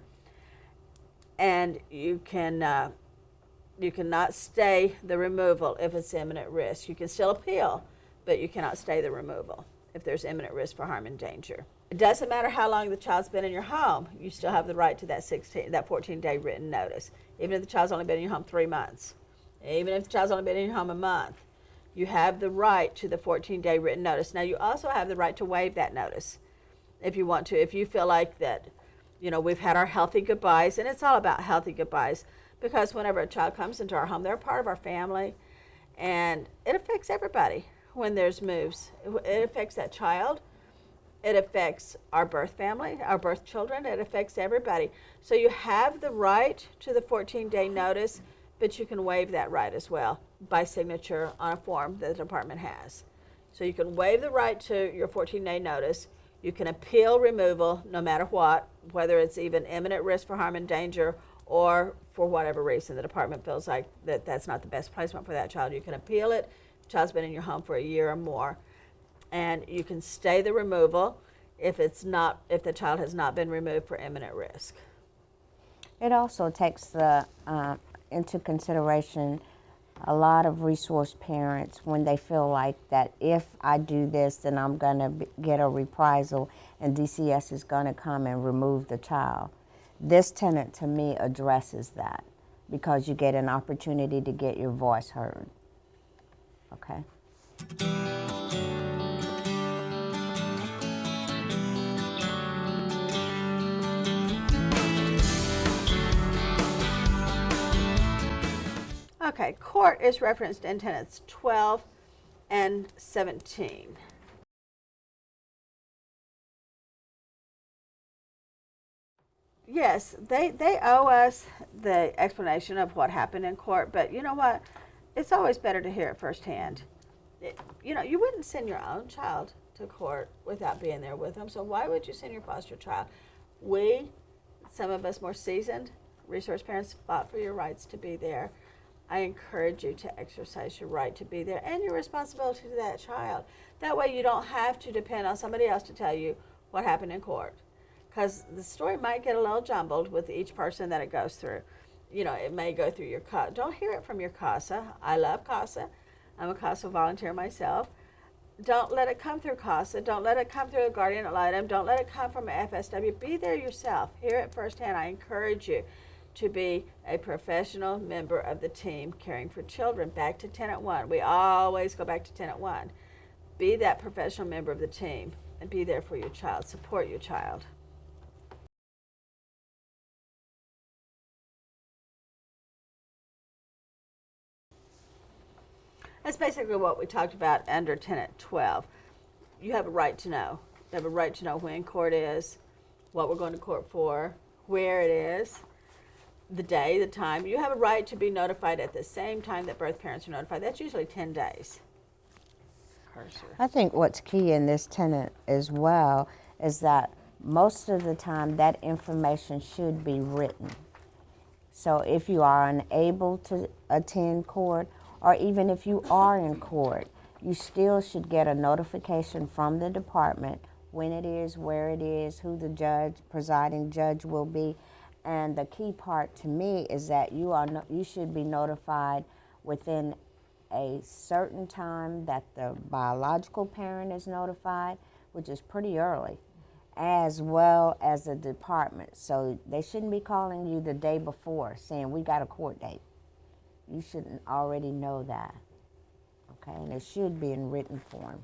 And you cannot stay the removal if it's imminent risk. You can still appeal, but you cannot stay the removal if there's imminent risk for harm and danger. It doesn't matter how long the child's been in your home, you still have the right to that 14-day written notice, even if the child's only been in your home 3 months, even if the child's only been in your home a month. You have the right to the 14-day written notice. Now, you also have the right to waive that notice if you want to. If you feel like that, we've had our healthy goodbyes, and it's all about healthy goodbyes, because whenever a child comes into our home, they're a part of our family, and it affects everybody when there's moves. It affects that child. It affects our birth family, our birth children. It affects everybody. So you have the right to the 14-day notice, but you can waive that right as well by signature on a form that the department has. So you can waive the right to your 14-day notice. You can appeal removal no matter what, whether it's even imminent risk for harm and danger or for whatever reason the department feels like that's not the best placement for that child. You can appeal it. The child's been in your home for a year or more. And you can stay the removal if the child has not been removed for imminent risk. It also takes into consideration a lot of resource parents when they feel like that if I do this, then I'm going to get a reprisal and DCS is going to come and remove the child. This tenet to me addresses that because you get an opportunity to get your voice heard. Okay? Okay, court is referenced in tenets 12 and 17. Yes, they owe us the explanation of what happened in court, but you know what? It's always better to hear it firsthand. You know, you wouldn't send your own child to court without being there with them, so why would you send your foster child? We, some of us more seasoned resource parents, fought for your rights to be there. I encourage you to exercise your right to be there and your responsibility to that child. That way you don't have to depend on somebody else to tell you what happened in court. Because the story might get a little jumbled with each person that it goes through. You know, it may go through your CASA. Don't hear it from your CASA. I love CASA. I'm a CASA volunteer myself. Don't let it come through CASA. Don't let it come through a guardian ad litem. Don't let it come from an FSW. Be there yourself. Hear it firsthand. I encourage you to be a professional member of the team caring for children. Back to Tenet 1. We always go back to Tenet 1. Be that professional member of the team and be there for your child. Support your child. That's basically what we talked about under Tenet 12. You have a right to know. You have a right to know when court is, what we're going to court for, where it is, the day, the time. You have a right to be notified at the same time that birth parents are notified. That's usually 10 days. Cursor. I think what's key in this tenet as well is that most of the time that information should be written. So if you are unable to attend court, or even if you are in court, you still should get a notification from the department when it is, where it is, who the judge, presiding judge will be. And the key part to me is that you should be notified within a certain time that the biological parent is notified, which is pretty early, as well as the department. So they shouldn't be calling you the day before saying, we got a court date. You should already know that, okay? And it should be in written form.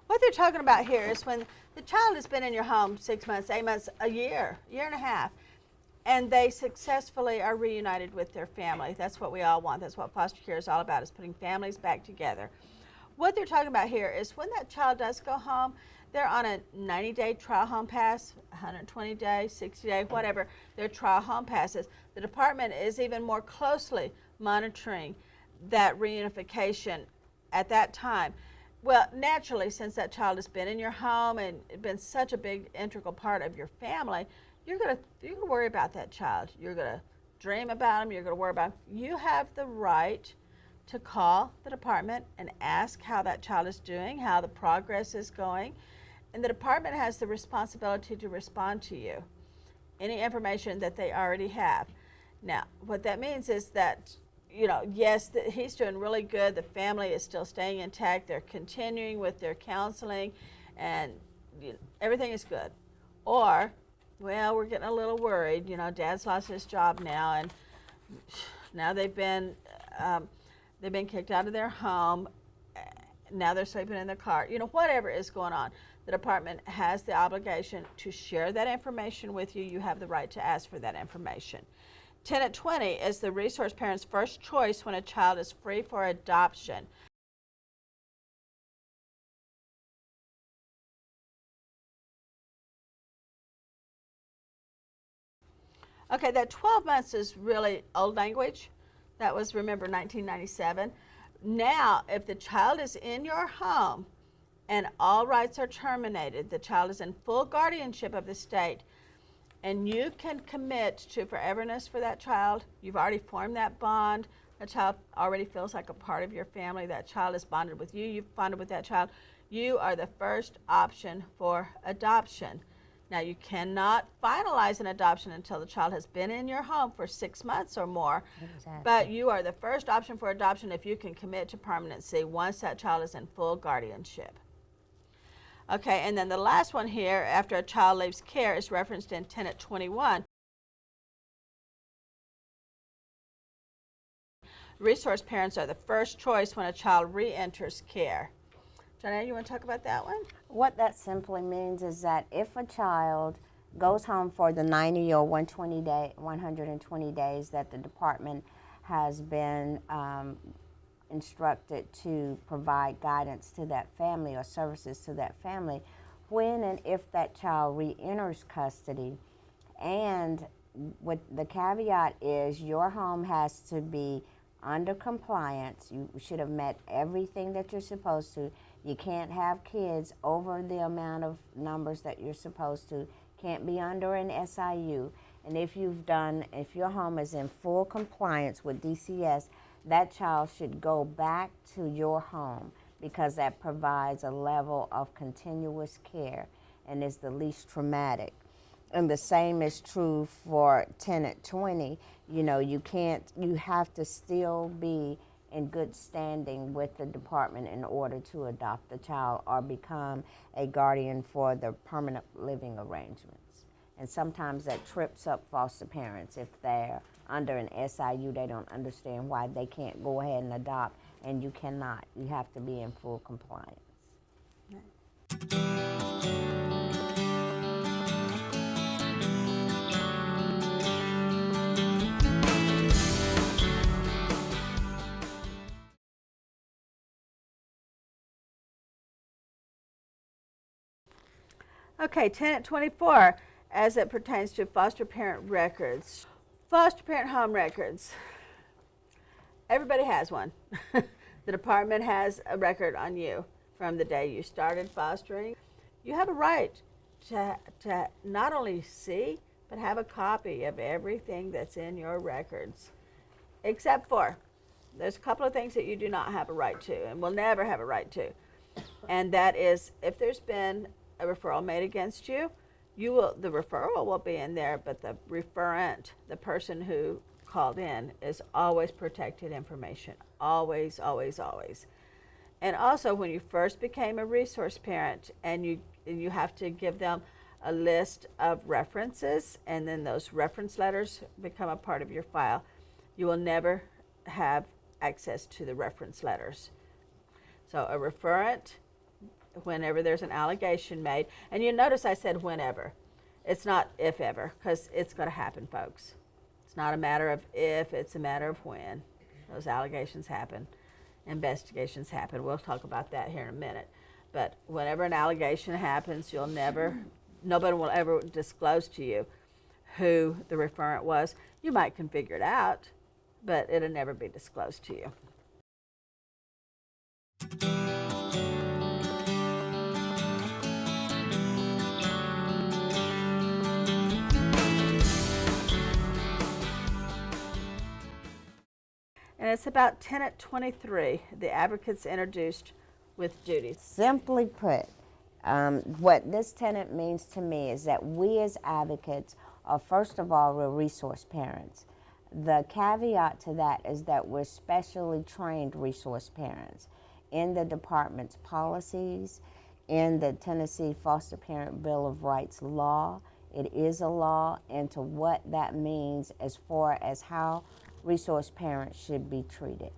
What they're talking about here is when the child has been in your home 6 months, 8 months, a year and a half, and they successfully are reunited with their family. That's what we all want. That's what foster care is all about, is putting families back together. What they're talking about here is when that child does go home, they're on a 90-day trial home pass, 120-day, 60-day, whatever their trial home passes. The department is even more closely monitoring that reunification at that time. Well, naturally, since that child has been in your home and been such a big integral part of your family, you're gonna worry about that child. You're gonna dream about them. You're gonna worry about them. You have the right to call the department and ask how that child is doing, how the progress is going, and the department has the responsibility to respond to you, any information that they already have. Now, what that means is that, you know, yes, he's doing really good. The family is still staying intact. They're continuing with their counseling, and everything is good. Or, well, we're getting a little worried. You know, Dad's lost his job now, and now they've been kicked out of their home. Now they're sleeping in their car. You know, whatever is going on, the department has the obligation to share that information with you. You have the right to ask for that information. Tenet 20 is the resource parent's first choice when a child is free for adoption. Okay, that 12 months is really old language. That was, remember, 1997. Now, if the child is in your home and all rights are terminated, the child is in full guardianship of the state, and you can commit to foreverness for that child. You've already formed that bond. That child already feels like a part of your family. That child is bonded with you. You've bonded with that child. You are the first option for adoption. Now, you cannot finalize an adoption until the child has been in your home for 6 months or more. Exactly. But you are the first option for adoption if you can commit to permanency once that child is in full guardianship. Okay, and then the last one here, after a child leaves care, is referenced in Tenet 21. Resource parents are the first choice when a child re-enters care. Johnny, you want to talk about that one? What that simply means is that if a child goes home for the 90 or 120 days that the department has been instructed to provide guidance to that family or services to that family, when and if that child re-enters custody, and what the caveat is, your home has to be under compliance. You should have met everything that you're supposed to. You can't have kids over the amount of numbers that you're supposed to. Can't be under an SIU. And if your home is in full compliance with DCS, that child should go back to your home, because that provides a level of continuous care and is the least traumatic. And the same is true for Tenet 20. You have to still be in good standing with the department in order to adopt the child or become a guardian for the permanent living arrangements. And sometimes that trips up foster parents. If they're under an SIU, they don't understand why they can't go ahead and adopt, and you cannot. You have to be in full compliance. Okay, Tenet 24, as it pertains to foster parent records. Foster parent home records. Everybody has one. The department has a record on you from the day you started fostering. You have a right to not only see, but have a copy of everything that's in your records. Except for, there's a couple of things that you do not have a right to and will never have a right to. And that is, if there's been a referral made against you, the referral will be in there, but the referent, the person who called in, is always protected information. Always, always, always. And also, when you first became a resource parent, and you have to give them a list of references, and then those reference letters become a part of your file, you will never have access to the reference letters. So a referent, whenever there's an allegation made, and you notice I said whenever. It's not if ever, because it's going to happen, folks. It's not a matter of if, it's a matter of when. Those allegations happen, investigations happen. We'll talk about that here in a minute. But whenever an allegation happens, nobody will ever disclose to you who the referent was. You might can figure it out, but it'll never be disclosed to you. And it's about Tenet 23, the advocates introduced with duties. Simply put, what this tenet means to me is that we as advocates are, first of all, we're resource parents. The caveat to that is that we're specially trained resource parents in the department's policies, in the Tennessee Foster Parent Bill of Rights law. It is a law, and to what that means as far as how resource parents should be treated.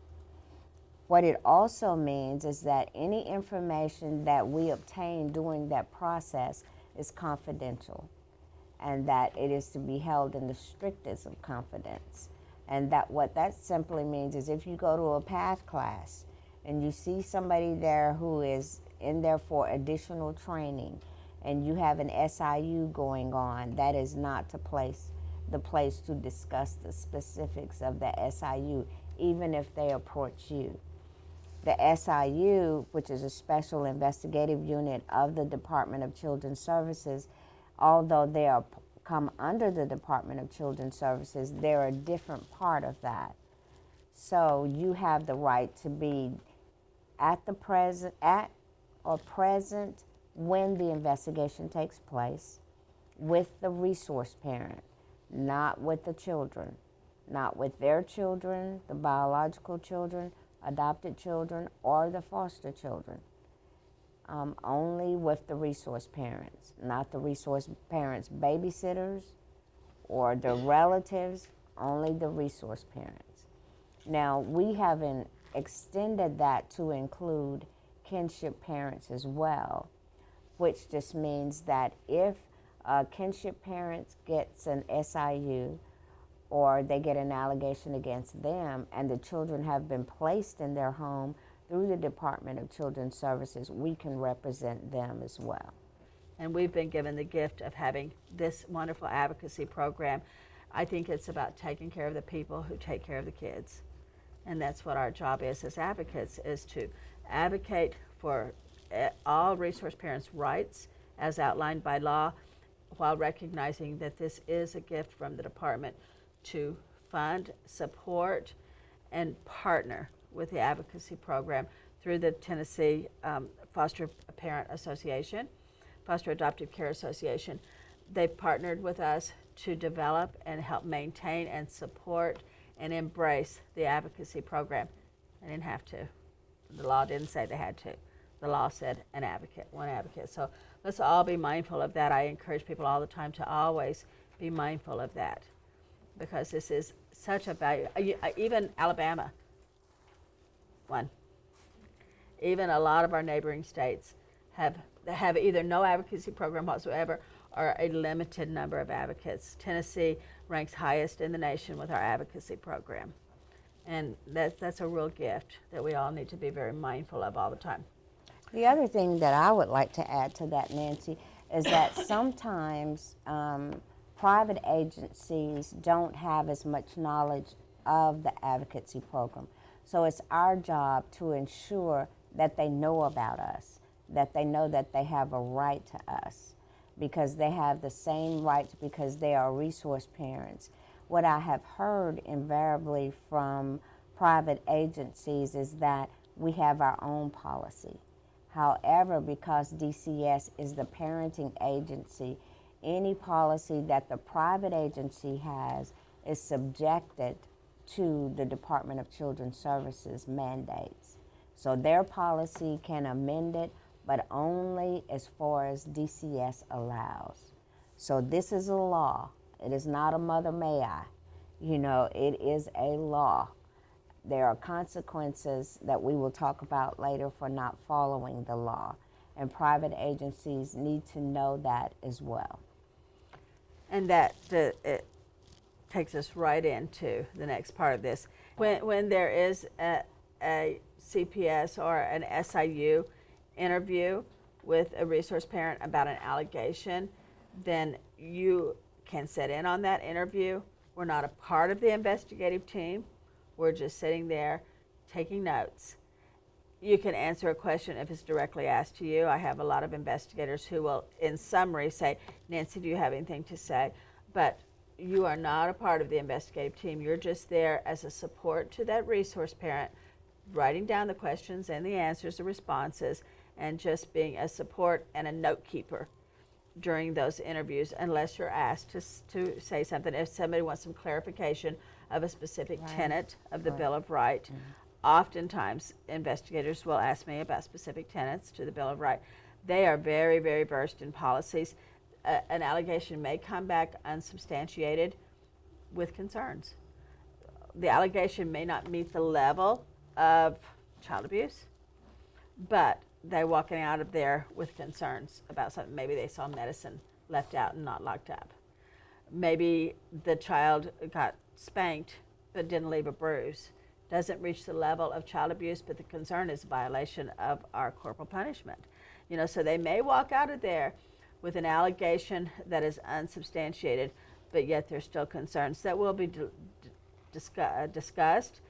What it also means is that any information that we obtain during that process is confidential, and that it is to be held in the strictest of confidence. And that what that simply means is, if you go to a PATH class and you see somebody there who is in there for additional training, and you have an SIU going on, that is not the place to discuss the specifics of the SIU, even if they approach you. The SIU, which is a special investigative unit of the Department of Children's Services, although they come under the Department of Children's Services, they're a different part of that. So you have the right to be present when the investigation takes place with the resource parent, not with the children, not with their children, the biological children, adopted children, or the foster children. only with the resource parents, not the resource parents' babysitters or the relatives, only the resource parents. Now, we haven't extended that to include kinship parents as well, which just means that if kinship parents gets an SIU or they get an allegation against them and the children have been placed in their home through the Department of Children's Services, we can represent them as well. And we've been given the gift of having this wonderful advocacy program. I think it's about taking care of the people who take care of the kids. And that's what our job is as advocates, is to advocate for all resource parents' rights as outlined by law, while recognizing that this is a gift from the department to fund, support, and partner with the advocacy program through the Tennessee Foster Parent Association, Foster Adoptive Care Association. They've partnered with us to develop and help maintain and support and embrace the advocacy program. They didn't have to. The law didn't say they had to. The law said an advocate, one advocate. So let's all be mindful of that. I encourage people all the time to always be mindful of that, because this is such a value. Even Alabama, one. Even a lot of our neighboring states have either no advocacy program whatsoever or a limited number of advocates. Tennessee ranks highest in the nation with our advocacy program. And that's a real gift that we all need to be very mindful of all the time. The other thing that I would like to add to that, Nancy, is that sometimes private agencies don't have as much knowledge of the advocacy program. So it's our job to ensure that they know about us, that they know that they have a right to us, because they have the same rights because they are resource parents. What I have heard invariably from private agencies is that we have our own policy. However, because DCS is the parenting agency, any policy that the private agency has is subjected to the Department of Children's Services mandates. So their policy can amend it, but only as far as DCS allows. So this is a law. It is not a mother may I. You know, it is a law. There are consequences that we will talk about later for not following the law. And private agencies need to know that as well. And that it takes us right into the next part of this. When there is a CPS or an SIU interview with a resource parent about an allegation, then you can sit in on that interview. We're not a part of the investigative team. We're just sitting there taking notes. You can answer a question if it's directly asked to you. I have a lot of investigators who will, in summary, say, Nancy, do you have anything to say? But you are not a part of the investigative team. You're just there as a support to that resource parent, writing down the questions and the answers, the responses, and just being a support and a note keeper during those interviews, unless you're asked to say something. If somebody wants some clarification of a specific tenet of the Bill of Rights, oftentimes investigators will ask me about specific tenets to the Bill of Rights. They are very, very versed in policies. An allegation may come back unsubstantiated with concerns. The allegation may not meet the level of child abuse, but they're walking out of there with concerns about something. Maybe they saw medicine left out and not locked up. Maybe the child got spanked but didn't leave a bruise. Doesn't reach the level of child abuse, but the concern is a violation of our corporal punishment. You know, so they may walk out of there with an allegation that is unsubstantiated, but yet there's still concerns that will be discussed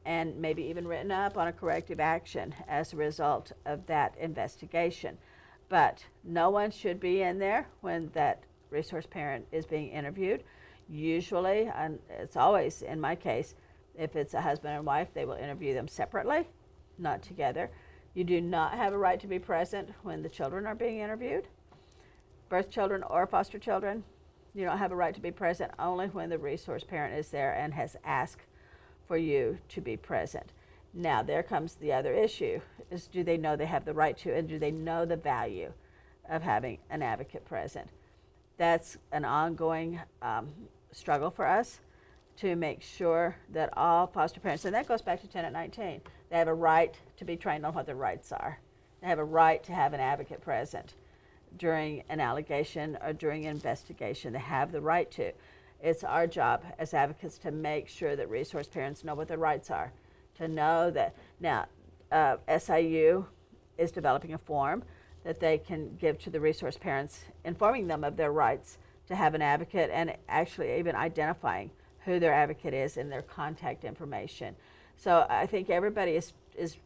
and maybe even written up on a corrective action as a result of that investigation. But no one should be in there when that resource parent is being interviewed. Usually, and it's always in my case, if it's a husband and wife, they will interview them separately, not together. You do not have a right to be present when the children are being interviewed. Birth children or foster children, you don't have a right to be present, only when the resource parent is there and has asked for you to be present. Now, there comes the other issue, is do they know they have the right to, and do they know the value of having an advocate present? That's an ongoing struggle for us to make sure that all foster parents, and that goes back to Tenet 19, they have a right to be trained on what their rights are. They have a right to have an advocate present during an allegation or during an investigation. They have the right to. It's our job as advocates to make sure that resource parents know what their rights are, to know that. Now, SIU is developing a form that they can give to the resource parents, informing them of their rights to have an advocate, and actually even identifying who their advocate is and their contact information. So I think everybody is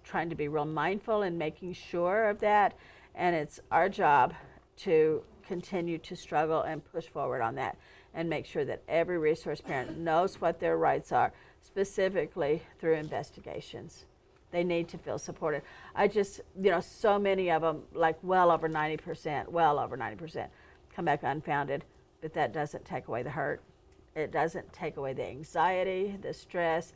trying to be real mindful and making sure of that, and it's our job to continue to struggle and push forward on that and make sure that every resource parent knows what their rights are, specifically through investigations. They need to feel supported. I just, so many of them, like well over 90%, come back unfounded, but that doesn't take away the hurt. It doesn't take away the anxiety, the stress,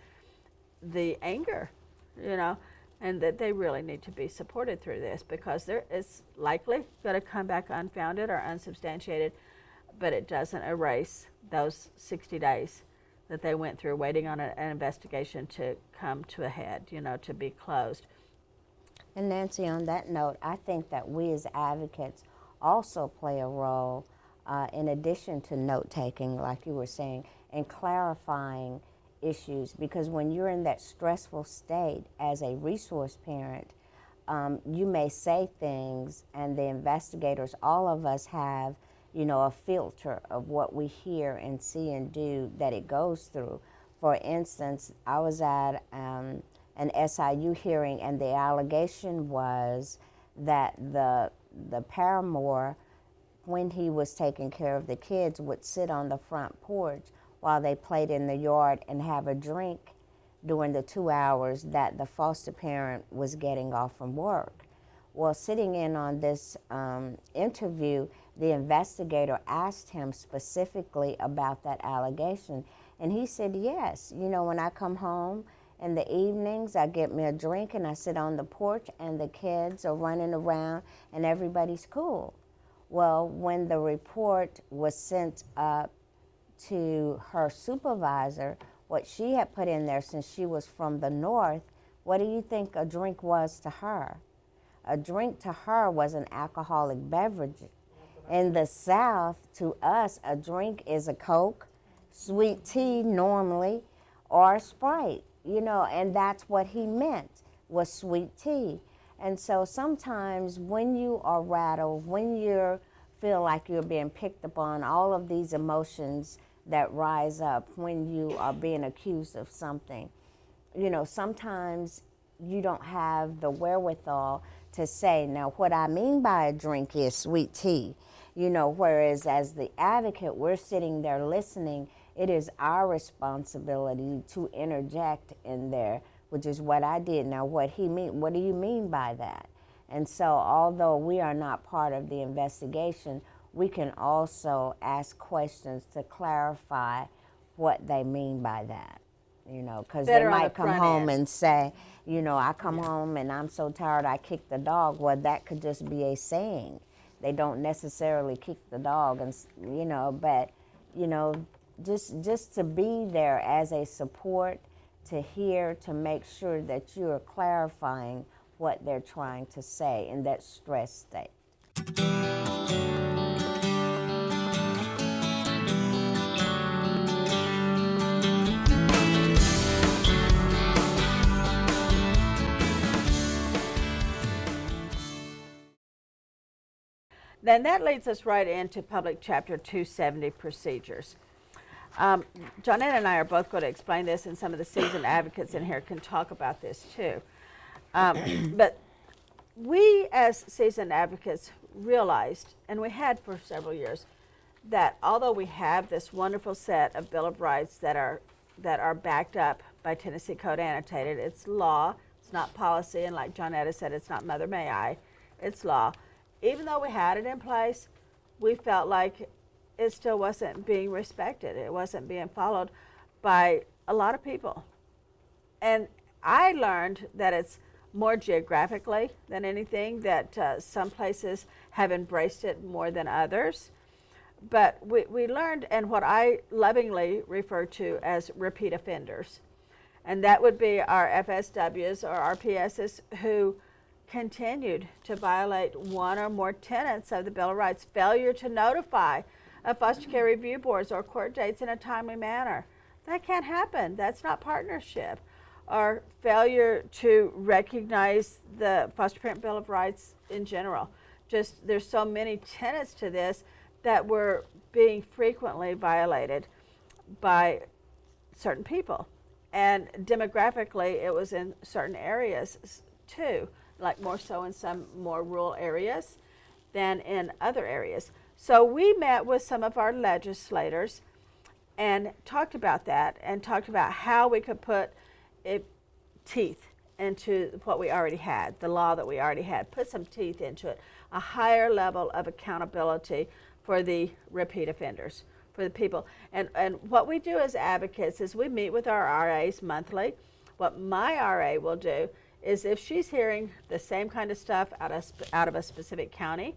the anger, and that they really need to be supported through this, because there is likely going to come back unfounded or unsubstantiated, but it doesn't erase those 60 days that they went through waiting on an investigation to come to a head, to be closed. And Nancy, on that note, I think that we as advocates also play a role in addition to note-taking, like you were saying, and clarifying issues, because when you're in that stressful state as a resource parent, you may say things, and the investigators, all of us have, a filter of what we hear and see and do that it goes through. For instance, I was at an SIU hearing, and the allegation was that the paramour, when he was taking care of the kids, would sit on the front porch while they played in the yard and have a drink during the 2 hours that the foster parent was getting off from work. Well, sitting in on this interview, the investigator asked him specifically about that allegation, and he said, yes, when I come home in the evenings, I get me a drink and I sit on the porch and the kids are running around and everybody's cool. Well, when the report was sent up to her supervisor, what she had put in there, since she was from the north, what do you think a drink was to her? A drink to her was an alcoholic beverage. In the South, to us, a drink is a Coke, sweet tea normally, or Sprite, and that's what he meant, was sweet tea. And so sometimes when you are rattled, when you feel like you're being picked upon, all of these emotions that rise up when you are being accused of something, sometimes you don't have the wherewithal to say, now what I mean by a drink is sweet tea, whereas as the advocate, we're sitting there listening. It is our responsibility to interject in there, which is what I did. Now what do you mean by that? And so although we are not part of the investigation, we can also ask questions to clarify what they mean by that, because they might come home and say, I come home and I'm so tired I kicked the dog. Well, that could just be a saying. They don't necessarily kick the dog, and but just to be there as a support, to hear, to make sure that you are clarifying what they're trying to say in that stress state. Then that leads us right into Public Chapter 270 procedures. Johnette and I are both going to explain this, and some of the seasoned advocates in here can talk about this too. But we as seasoned advocates realized, and we had for several years, that although we have this wonderful set of Bill of Rights that are backed up by Tennessee Code Annotated, it's law, it's not policy, and like Johnetta said, it's not Mother May I, it's law. Even though we had it in place, we felt like it still wasn't being respected. It wasn't being followed by a lot of people. And I learned that it's more geographically than anything, that some places have embraced it more than others. But we learned, and what I lovingly refer to as repeat offenders. And that would be our FSWs or RPSs who continued to violate one or more tenets of the Bill of Rights. Failure to notify of foster care review boards or court dates in a timely manner. That can't happen. That's not partnership. Or failure to recognize the foster parent Bill of Rights in general. Just there's so many tenets to this that were being frequently violated by certain people. And demographically, it was in certain areas too, like more so in some more rural areas than in other areas. So we met with some of our legislators and talked about that and talked about how we could put teeth into what we already had, the law that we already had, put some teeth into it, a higher level of accountability for the repeat offenders, for the people. And what we do as advocates is we meet with our RAs monthly. What my RA will do is if she's hearing the same kind of stuff out of a specific county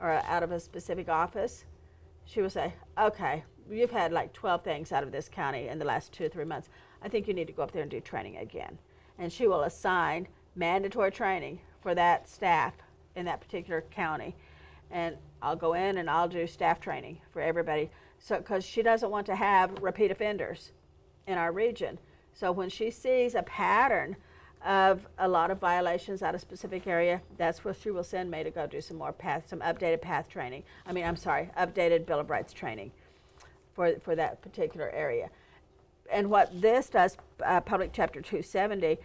or out of a specific office, she will say, okay, you've had like 12 things out of this county in the last 2 or 3 months. I think you need to go up there and do training again. And she will assign mandatory training for that staff in that particular county. And I'll go in and I'll do staff training for everybody. So, because she doesn't want to have repeat offenders in our region. So when she sees a pattern of a lot of violations out of a specific area, that's where she will send me to go do some updated path training. Updated Bill of Rights training for that particular area. And what this does, Public Chapter 270,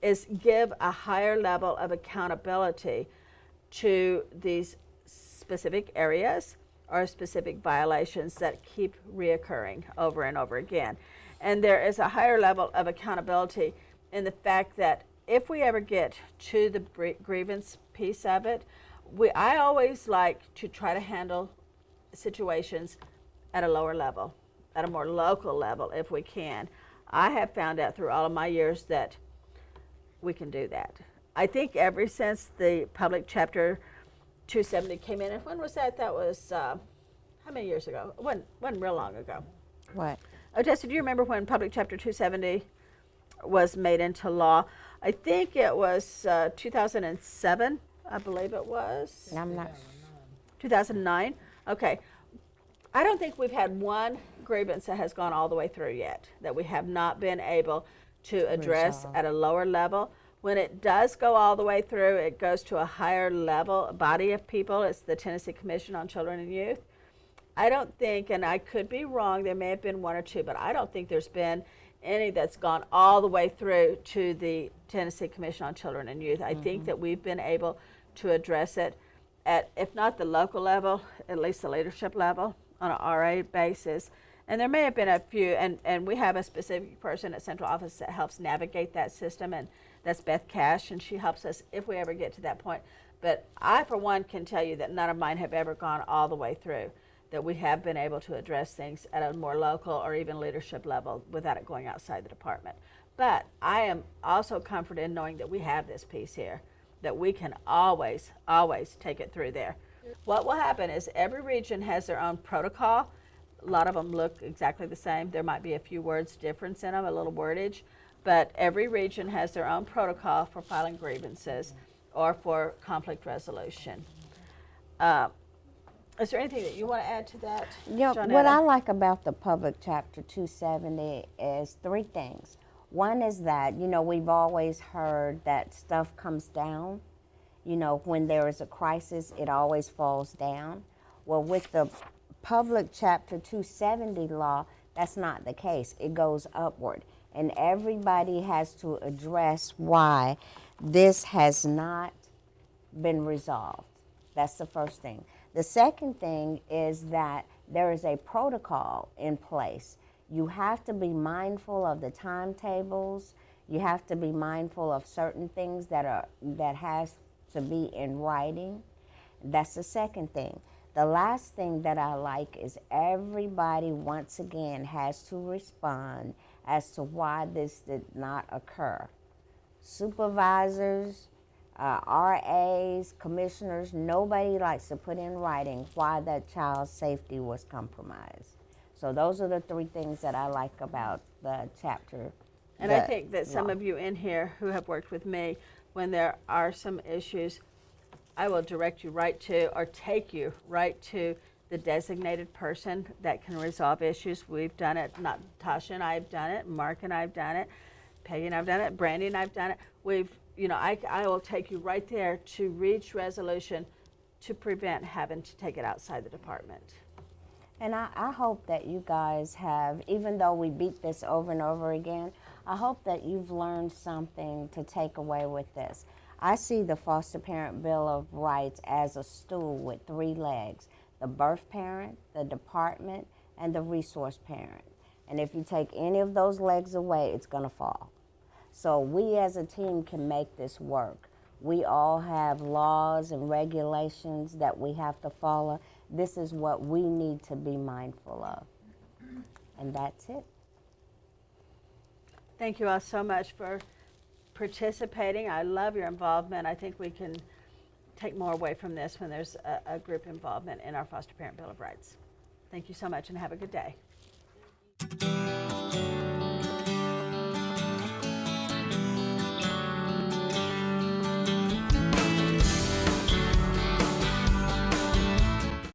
is give a higher level of accountability to these specific areas or specific violations that keep reoccurring over and over again. And there is a higher level of accountability in the fact that if we ever get to the grievance piece of it, I always like to try to handle situations at a lower level, at a more local level if we can. I have found out through all of my years that we can do that. I think ever since the Public Chapter 270 came in, and when was that? That was, how many years ago? It wasn't real long ago. What? Odessa, do you remember when Public Chapter 270 was made into law? I think it was 2007, I believe it was. I'm not. 2009? Okay. I don't think we've had one grievance that has gone all the way through yet, that we have not been able to address at a lower level. When it does go all the way through, it goes to a higher level body of people. It's the Tennessee Commission on Children and Youth. I don't think, and I could be wrong, there may have been one or two, but I don't think there's been any that's gone all the way through to the Tennessee Commission on Children and Youth. I think that we've been able to address it at, if not the local level, at least the leadership level on an RA basis. And there may have been a few, and we have a specific person at Central Office that helps navigate that system, and that's Beth Cash, and she helps us if we ever get to that point. But I, for one, can tell you that none of mine have ever gone all the way through, that we have been able to address things at a more local or even leadership level without it going outside the department. But I am also comforted in knowing that we have this piece here, that we can always, always take it through there. What will happen is every region has their own protocol. A lot of them look exactly the same. There might be a few words difference in them, a little wordage, but every region has their own protocol for filing grievances or for conflict resolution. Is there anything that you want to add to that, Jonetta? What I like about the Public Chapter 270 is 3 things. One is that, we've always heard that stuff comes down. When there is a crisis, it always falls down. Well, with the Public Chapter 270 law, that's not the case. It goes upward. And everybody has to address why this has not been resolved. That's the first thing. The second thing is that there is a protocol in place. You have to be mindful of the timetables. You have to be mindful of certain things that has to be in writing. That's the second thing. The last thing that I like is everybody, once again, has to respond as to why this did not occur. supervisors, RAs, commissioners, nobody likes to put in writing why that child's safety was compromised. So those are the three things that I like about the chapter. And I think that some of you in here who have worked with me, when there are some issues, I will direct you right to, or take you right to, the designated person that can resolve issues. We've done it, not Tasha and I have done it, Mark and I have done it, Peggy and I've done it, Brandy and I've done it. I will take you right there to reach resolution to prevent having to take it outside the department. And I hope that you guys have, even though we beat this over and over again, I hope that you've learned something to take away with this. I see the Foster Parent Bill of Rights as a stool with three legs: the birth parent, the department, and the resource parent. And if you take any of those legs away, it's going to fall. So we as a team can make this work. We all have laws and regulations that we have to follow. This is what we need to be mindful of. And that's it. Thank you all so much for participating. I love your involvement. I think we can take more away from this when there's a group involvement in our Foster Parent Bill of Rights. Thank you so much and have a good day.